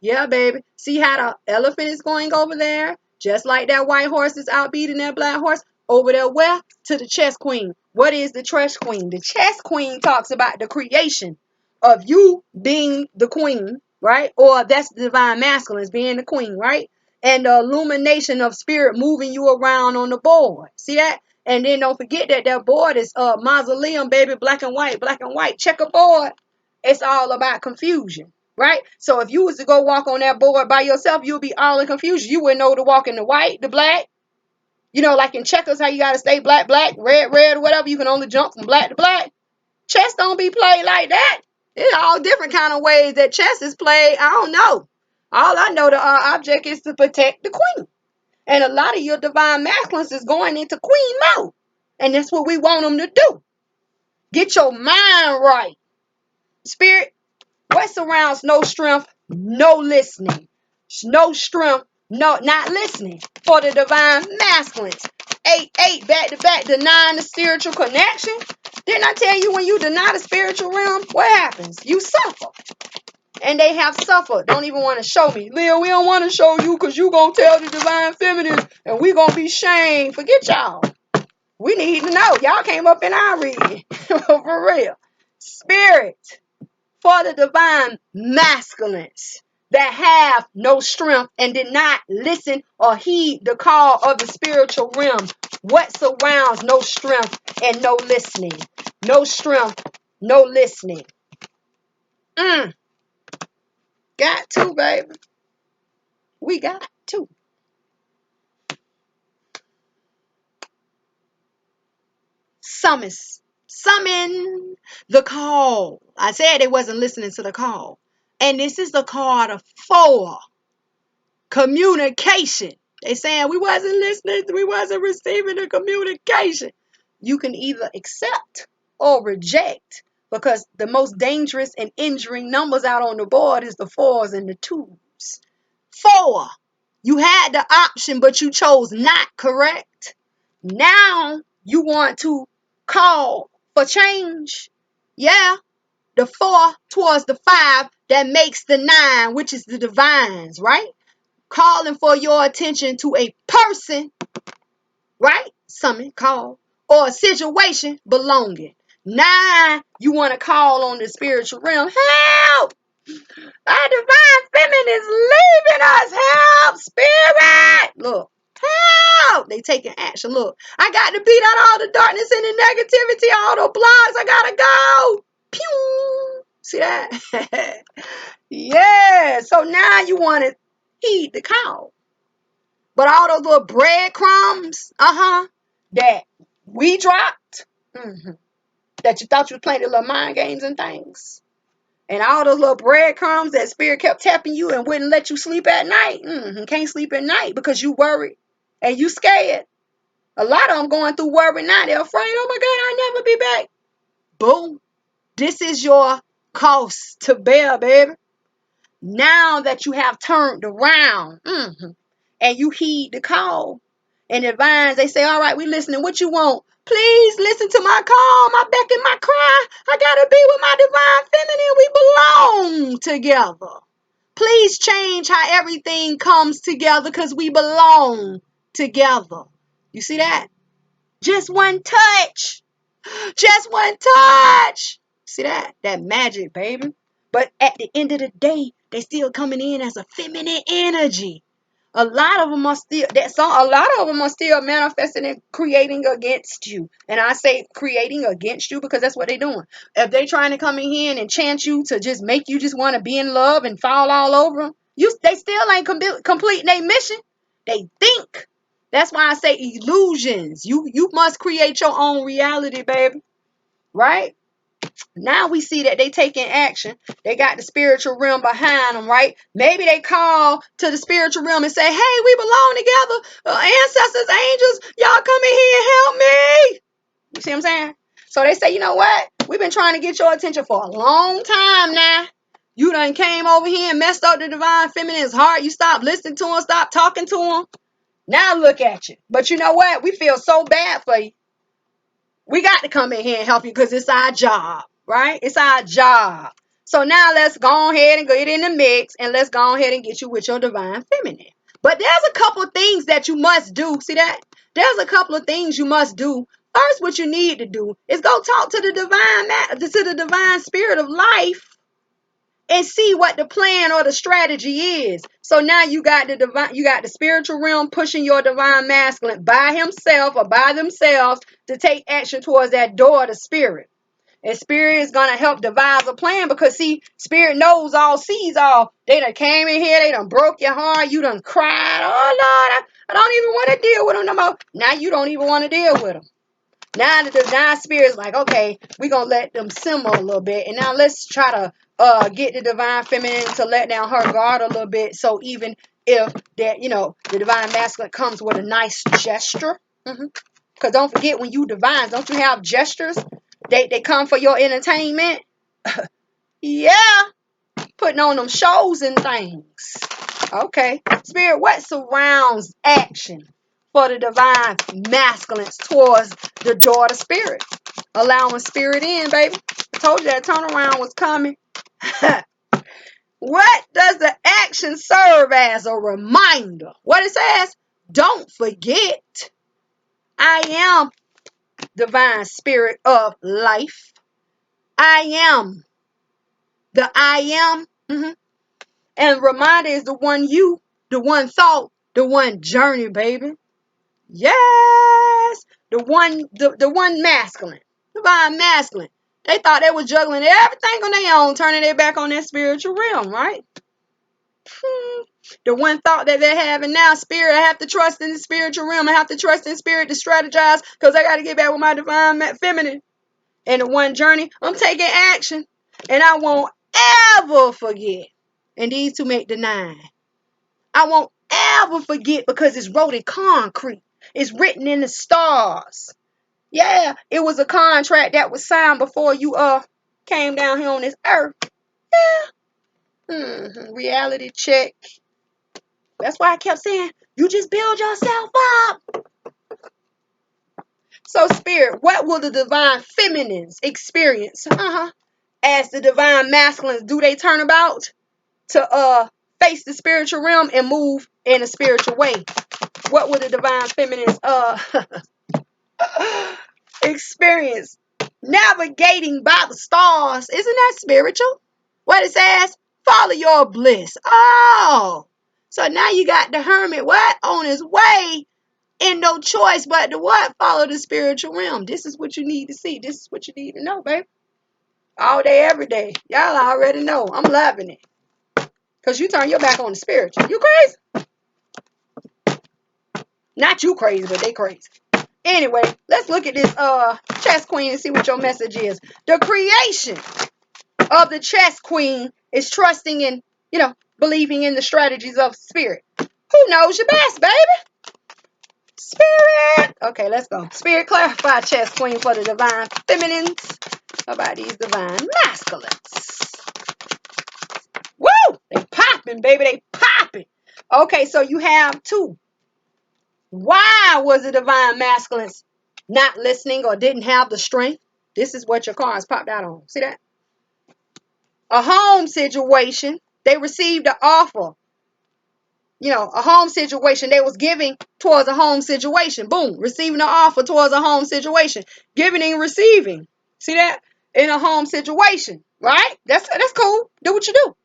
Yeah, baby. See how the elephant is going over there? Just like that white horse is outbeating that black horse. Over there, where? To the chess queen. What is the chess queen? The chess queen talks about the creation of you being the queen, right? Or that's the divine masculine, being the queen, right? And the illumination of spirit moving you around on the board. See that? And then don't forget that that board is mausoleum, baby, black and white, checkerboard. It's all about confusion, right? So if you was to go walk on that board by yourself, you'll be all in confusion. You wouldn't know to walk in the white, the black. You know, like in checkers, how you got to stay black, red, or whatever. You can only jump from black to black. Chess don't be played like that. It's all different kind of ways that chess is played. I don't know. All I know, the object is to protect the queen. And a lot of your divine masculines is going into queen mode. And that's what we want them to do. Get your mind right. Spirit, what surrounds no strength? No listening. No strength, no not listening for the divine masculines. 8 back to back, denying the spiritual connection. Didn't I tell you when you deny the spiritual realm, what happens? You suffer. And they have suffered. Don't even want to show me. Leah, we don't want to show you because you going to tell the divine feminine and we going to be shamed. Forget y'all. We need to know. Y'all came up in our reading. For real. Spirit for the divine masculines that have no strength and did not listen or heed the call of the spiritual realm. What surrounds no strength and no listening? No strength, no listening. Got to, baby. We got to. Summon the call. I said they wasn't listening to the call. And this is the call to 4. Communication. They saying we wasn't listening, we wasn't receiving the communication. You can either accept or reject because the most dangerous and injuring numbers out on the board is the 4s and the 2s. 4. You had the option, but you chose not, correct? Now you want to call for change. Yeah. The 4 towards the 5 that makes the 9, which is the divines, right? Calling for your attention to a person, right? Summon, call, or a situation belonging. 9, you want to call on the spiritual realm. Help! Our divine feminine is leaving us. Help, spirit! Look, help! They taking action. Look, I got to beat out all the darkness and the negativity, all the blocks. I gotta go. Pew! See that? Yeah. So now you want to heed the call. But all those little breadcrumbs, that we dropped, that you thought you was playing the little mind games and things. And all those little breadcrumbs that spirit kept tapping you and wouldn't let you sleep at night. Can't sleep at night because you worried and you scared. A lot of them going through worry now. They're afraid, oh my God, I'll never be back. Boom. This is your cost to bear, baby. Now that you have turned around and you heed the call and advise, they say, all right, we listening. What you want? Please listen to my call, my beck and my cry. I got to be with my divine feminine. We belong together. Please change how everything comes together because we belong together. You see that? Just one touch. Just one touch. See that? That magic, baby. But at the end of the day, they still coming in as a feminine energy. A lot of them are still manifesting and creating against you. And I say creating against you because that's what they're doing. If they trying to come in here and enchant you to just make you just want to be in love and fall all over them, they still ain't completing their mission. They think. That's why I say illusions. You must create your own reality, baby. Right? Now we see that they taking action. They got the spiritual realm behind them, right? Maybe they call to the spiritual realm and say, hey, we belong together. Ancestors, angels, y'all come in here and help me. You see what I'm saying? So they say, you know what? We've been trying to get your attention for a long time now. You done came over here and messed up the divine feminine's heart. You stopped listening to them, stopped talking to them. Now look at you. But you know what? We feel so bad for you. We got to come in here and help you because it's our job, right? It's our job. So now let's go ahead and get in the mix and let's go ahead and get you with your divine feminine. But there's a couple of things that you must do. See that? There's a couple of things you must do. First, what you need to do is go talk to the divine spirit of life and see what the plan or the strategy is. So now you got the spiritual realm pushing your divine masculine by himself or by themselves to take action towards that door of the spirit. And spirit is going to help devise a plan because, see, spirit knows all, sees all. They done came in here, they done broke your heart, you done cried. Oh, Lord, I don't even want to deal with them no more. Now you don't even want to deal with them. Now the divine spirit is like, okay, we're going to let them simmer a little bit. And now let's try to get the divine feminine to let down her guard a little bit. So even if that, the divine masculine comes with a nice gesture. Because don't forget, when you divine, don't you have gestures? They come for your entertainment. Yeah. Putting on them shows and things. Okay. Spirit, what surrounds action for the divine masculines towards the daughter spirit? Allowing spirit in, baby. I told you that turnaround was coming. What does the action serve as a reminder? What it says? Don't forget, I am divine spirit of life. I am the I am. And reminder is the one you, the one thought, the one journey, baby. Yes. The one masculine. Divine masculine. They thought they were juggling everything on their own, turning their back on that spiritual realm, right? The one thought that they're having now, spirit, I have to trust in the spiritual realm. I have to trust in spirit to strategize because I got to get back with my divine feminine. And the one journey, I'm taking action. And I won't ever forget. And these two make the 9. I won't ever forget because it's wrote in concrete. It's written in the stars. Yeah, it was a contract that was signed before you came down here on this earth. Yeah. Reality check. That's why I kept saying, you just build yourself up. So spirit, what will the divine feminines experience? As the divine masculines, do they turn about to face the spiritual realm and move in a spiritual way? What will the divine feminines experience? Navigating by the stars. Isn't that spiritual? What it says? Follow your bliss. Oh. So now you got the hermit what? On his way. And no choice but to what? Follow the spiritual realm. This is what you need to see. This is what you need to know, baby. All day, every day. Y'all already know. I'm loving it. Because you turn your back on the spiritual. You crazy? Not you crazy, but they crazy. Anyway, let's look at this chess queen and see what your message is. The creation of the chess queen is trusting in, believing in the strategies of spirit. Who knows you best, baby? Spirit. Okay, let's go. Spirit, clarify chess queen for the divine feminines about these divine masculines. Woo! They popping, baby. They popping. Okay, so you have 2. Why was the divine masculines not listening or didn't have the strength? This is what your cards popped out on. See that? A home situation. They received an offer. A home situation. They was giving towards a home situation. Boom. Receiving an offer towards a home situation. Giving and receiving. See that? In a home situation. Right? That's cool. Do what you do.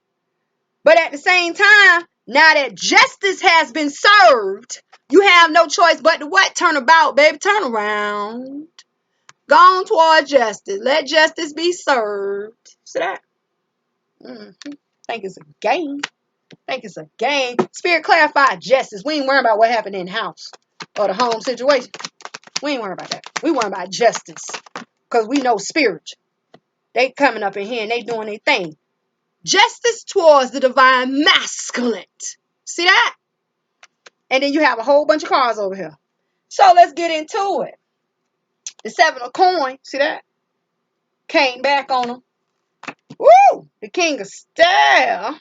But at the same time, now that justice has been served, you have no choice but to what? Turn about, baby. Turn around. Go on toward justice. Let justice be served. See that? Think it's a game. Think it's a game. Spirit, clarify justice. We ain't worrying about what happened in the house or the home situation. We ain't worrying about that. We worrying about justice because we know spiritual. They coming up in here and they doing their thing. Justice towards the divine masculine. See that? And then you have a whole bunch of cards over here. So let's get into it. The 7 of coins, see that? Came back on them. Woo! The King of Staff.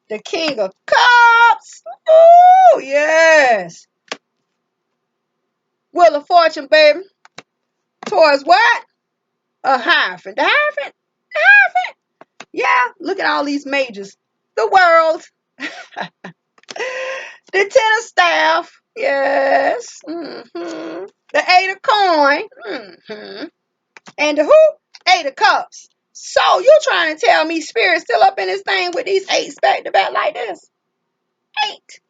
The King of Cups. Ooh, yes. Wheel of Fortune, baby. Towards what? A Hierophant. The Hierophant? The Hierophant? Yeah, look at all these majors. The World. The 10 of Staff. Yes. The 8 of Coin. And the who? 8 of Cups. So you trying to tell me Spirit's still up in this thing with these 8s back to back like this? 8.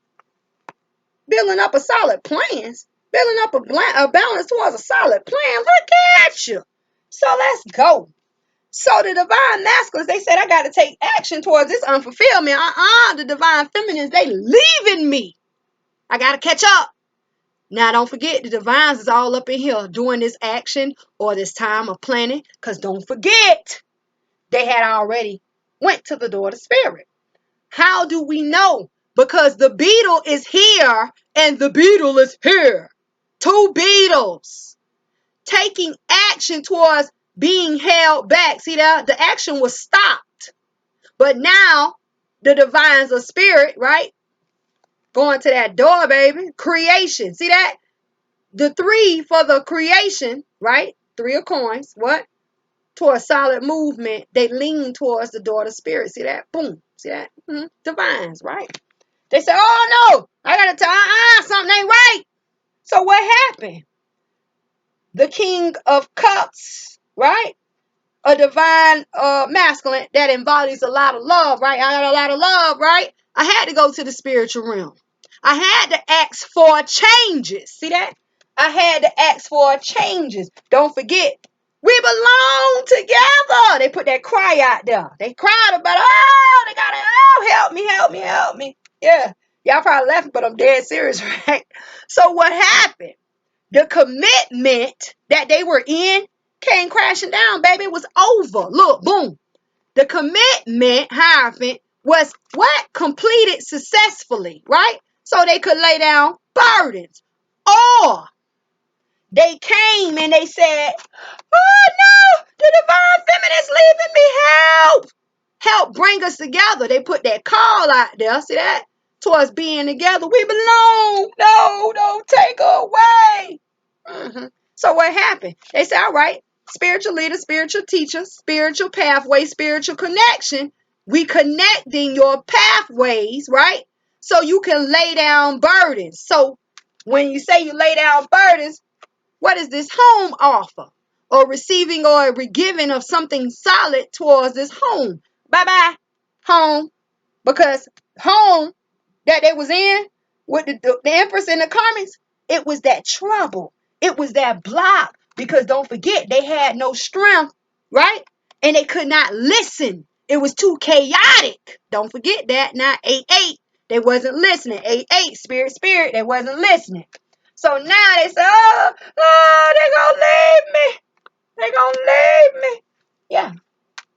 Building up a solid plans. Building up a balance towards a solid plan. Look at you. So let's go. So the divine masculines, they said I got to take action towards this unfulfillment. The divine feminines, they leaving me. I got to catch up. Now, don't forget, the divines is all up in here doing this action or this time of planning. Because don't forget, they had already went to the door to spirit. How do we know? Because the beetle is here and the beetle is here. 2 beetles taking action towards being held back. See that? The action was stopped. But now the divines of spirit, right? Going to that door, baby. Creation. See that? The 3 for the creation, right? 3 of coins. What? Towards solid movement. They lean towards the door of spirit. See that? Boom. See that? Divines, right? They say, oh no, I gotta tell something ain't right. So what happened? The King of Cups, right? A divine masculine that embodies a lot of love, right? I got a lot of love, right? I had to go to the spiritual realm. I had to ask for changes. See that? I had to ask for changes. Don't forget, we belong together. They put that cry out there. They cried about, oh, they got to, oh, help me, help me, help me. Yeah. Y'all probably laughing, but I'm dead serious, right? So what happened? The commitment that they were in came crashing down, baby. It was over. Look, boom. The commitment, Hierophant, was what? Completed successfully, right? So they could lay down burdens. Or they came and they said, oh no, the divine feminine is leaving me. Help. Help bring us together. They put that call out there. See that? Towards being together. We belong. No, don't take her away. So what happened? They said, all right, spiritual leader, spiritual teacher, spiritual pathway, spiritual connection. We connecting your pathways, right? So you can lay down burdens. So when you say you lay down burdens, what is this home offer? Or receiving or a giving of something solid towards this home. Bye-bye, home. Because home that they was in with the empress and the karmics, it was that trouble. It was that block. Because don't forget, they had no strength, right? And they could not listen. It was too chaotic. Don't forget that. Now, 8-8, they wasn't listening. 8-8, spirit, they wasn't listening. So now they say, oh, they gonna leave me. They gonna leave me. Yeah,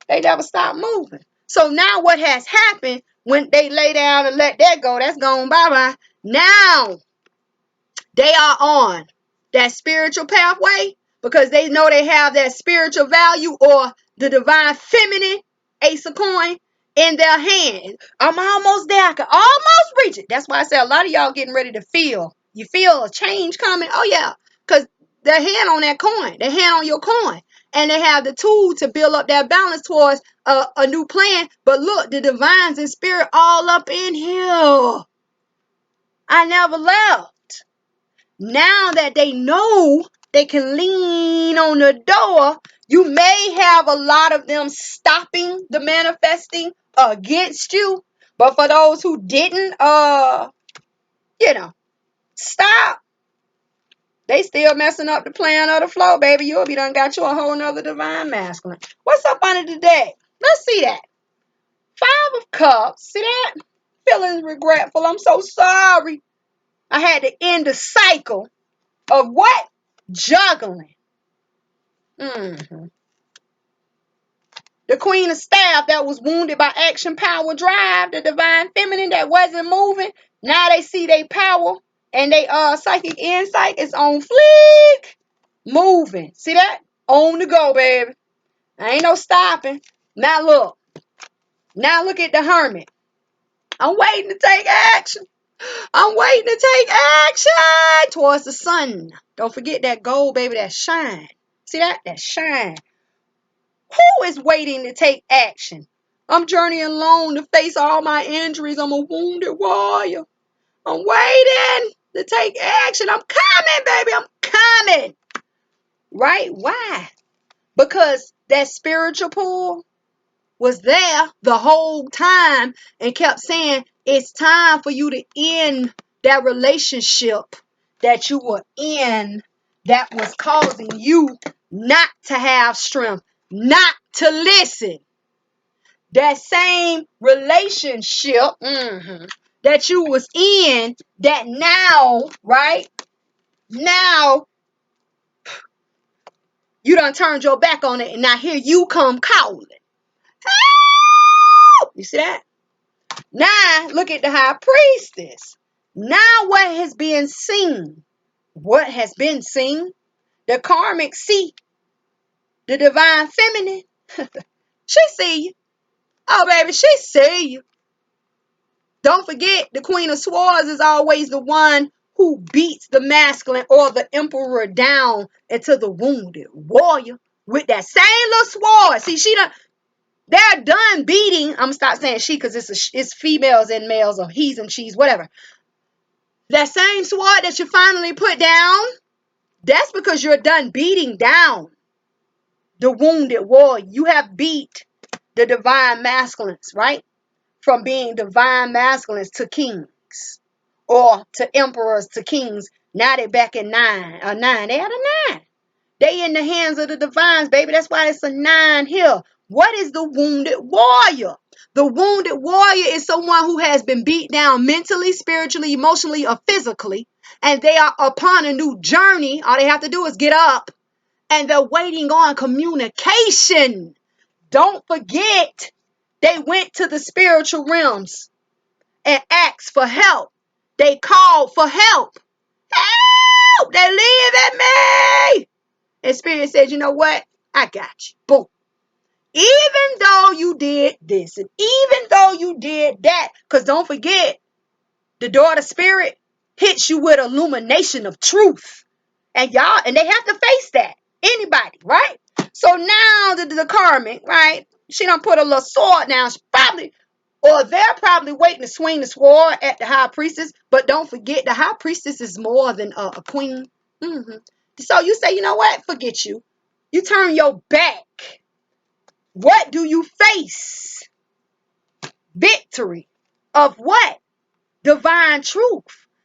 they never stop moving. So now what has happened when they lay down and let that go, that's gone bye-bye. Now they are on that spiritual pathway because they know they have that spiritual value or the divine feminine ace of coin in their hand. I'm almost there. I can almost reach it. That's why I say a lot of y'all getting ready to feel. You feel a change coming? Oh, yeah. Because their hand on that coin. Their hand on your coin. And they have the tool to build up that balance towards a new plan. But look, the divines and spirit all up in here. I never left. Now that they know they can lean on the door, you may have a lot of them stopping the manifesting against you. But for those who didn't, stop, they still messing up the plan of the flow, baby. You'll be done got you a whole nother divine masculine. What's up under the deck? Let's see that. 5 of Cups. See that? Feeling regretful. I'm so sorry. I had to end the cycle of what? Juggling. The Queen of Staff that was wounded by action, power, drive, the divine feminine that wasn't moving. Now they see their power and they psychic insight is on fleek. Moving. See that? On the go, baby. Ain't no stopping. Now look. Now look at the Hermit. I'm waiting to take action. I'm waiting to take action towards the sun. Don't forget that gold, baby, that shine. See that? That shine. Who is waiting to take action? I'm journeying alone to face all my injuries. I'm a wounded warrior. I'm waiting to take action. I'm coming, baby. I'm coming. Right? Why? Because that spiritual pull was there the whole time and kept saying, it's time for you to end that relationship that you were in that was causing you not to have strength, not to listen. That same relationship that you was in that now, right? Now you done turned your back on it and now here you come calling. Help! You see that? Now, look at the high priestess. Now what has been seen? What has been seen? The karmic seat, the divine feminine. She see you. Oh, baby, she see you. Don't forget, the Queen of Swords is always the one who beats the masculine or the emperor down into the wounded warrior with that same little sword. See, they're done beating. I'm gonna stop saying she because it's females and males or he's and she's, whatever. That same sword that you finally put down, that's because you're done beating down the wounded warrior. You have beat the divine masculines, right? From being divine masculines to kings or to emperors to kings. Now they're back in nine. They had a 9. They in the hands of the divines, baby. That's why it's a 9 here. What is the wounded warrior? The wounded warrior is someone who has been beat down mentally, spiritually, emotionally, or physically, and they are upon a new journey. All they have to do is get up, and they're waiting on communication. Don't forget, they went to the spiritual realms and asked for help. They called for help. Help! They live at me. And Spirit said, you know what? I got you. Boom. Even though you did this and even though you did that, because don't forget, the daughter spirit hits you with illumination of truth. And they have to face that. Anybody, right? So now the karmic, right? She done put a little sword down. They're probably waiting to swing the sword at the high priestess. But don't forget, the high priestess is more than a queen. So you say, you know what? Forget you. You turn your back. What do you face? Victory of what? Divine truth.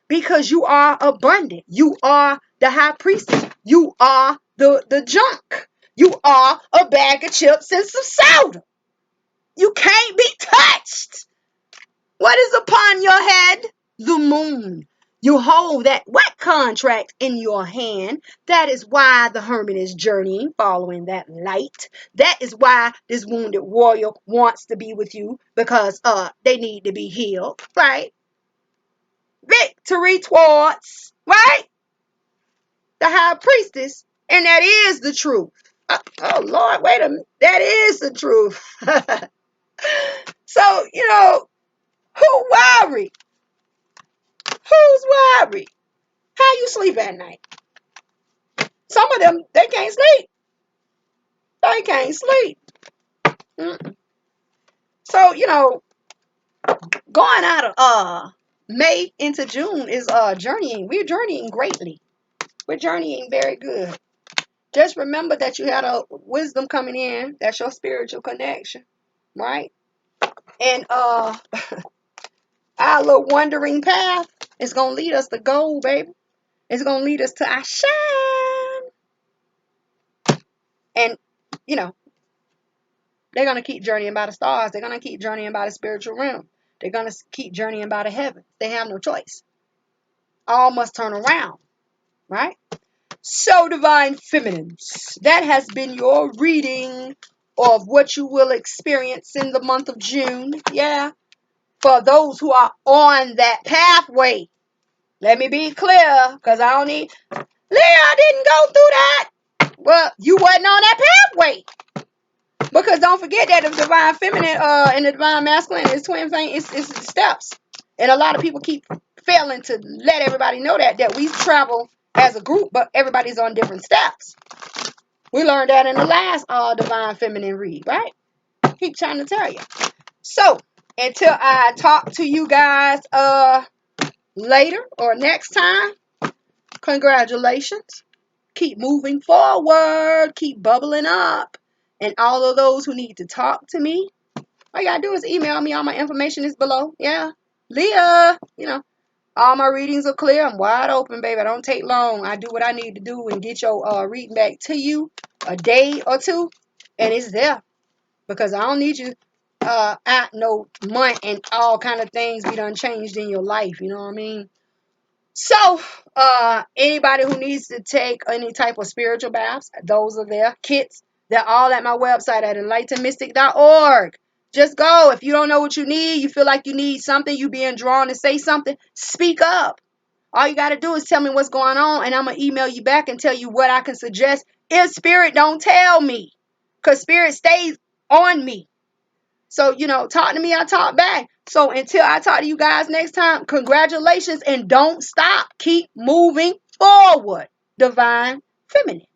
Because you are abundant. You are the high priestess. You are the junk. You are a bag of chips and some soda. You can't be touched. What is upon your head? The moon. You hold that wet contract in your hand. That is why the hermit is journeying, following that light. That is why this wounded warrior wants to be with you, because they need to be healed, right? Victory towards, right? The high priestess, and that is the truth. Oh Lord, wait a minute. That is the truth. So, who worried? Who's worried? How you sleep at night? Some of them, they can't sleep. They can't sleep. So, going out of May into June is journeying. We're journeying greatly. We're journeying very good. Just remember that you had a wisdom coming in. That's your spiritual connection, right? And our little wandering path is gonna lead us to gold, baby. It's gonna lead us to our shine. And they're going to keep journeying by the stars. They're going to keep journeying by the spiritual realm. They're going to keep journeying by the heavens. They have no choice. All must turn around, right? So, divine feminines, that has been your reading of what you will experience in the month of June. Yeah. For those who are on that pathway. Let me be clear, because I don't need, Leah, I didn't go through that. Well, you wasn't on that pathway. Because don't forget that the divine feminine and the divine masculine is twin flame, it's steps. And a lot of people keep failing to let everybody know that we travel as a group, but everybody's on different steps. We learned that in the last divine feminine read, right? Keep trying to tell you. So, until I talk to you guys later or next time, congratulations. Keep moving forward. Keep bubbling up. And all of those who need to talk to me, all you gotta do is email me. All my information is below. Yeah. Leah, all my readings are clear. I'm wide open, baby. I don't take long. I do what I need to do and get your reading back to you a day or two. And it's there. Because I don't need you at no month and all kind of things be done changed in your life. You know what I mean? So, anybody who needs to take any type of spiritual baths, those are their kits. They're all at my website at enlightenedmystic.org. Just go. If you don't know what you need, you feel like you need something, you being drawn to say something, speak up. All you got to do is tell me what's going on, and I'm going to email you back and tell you what I can suggest if spirit don't tell me. Because spirit stays on me. So, talk to me, I talk back. So until I talk to you guys next time, congratulations and don't stop. Keep moving forward. Divine Feminine.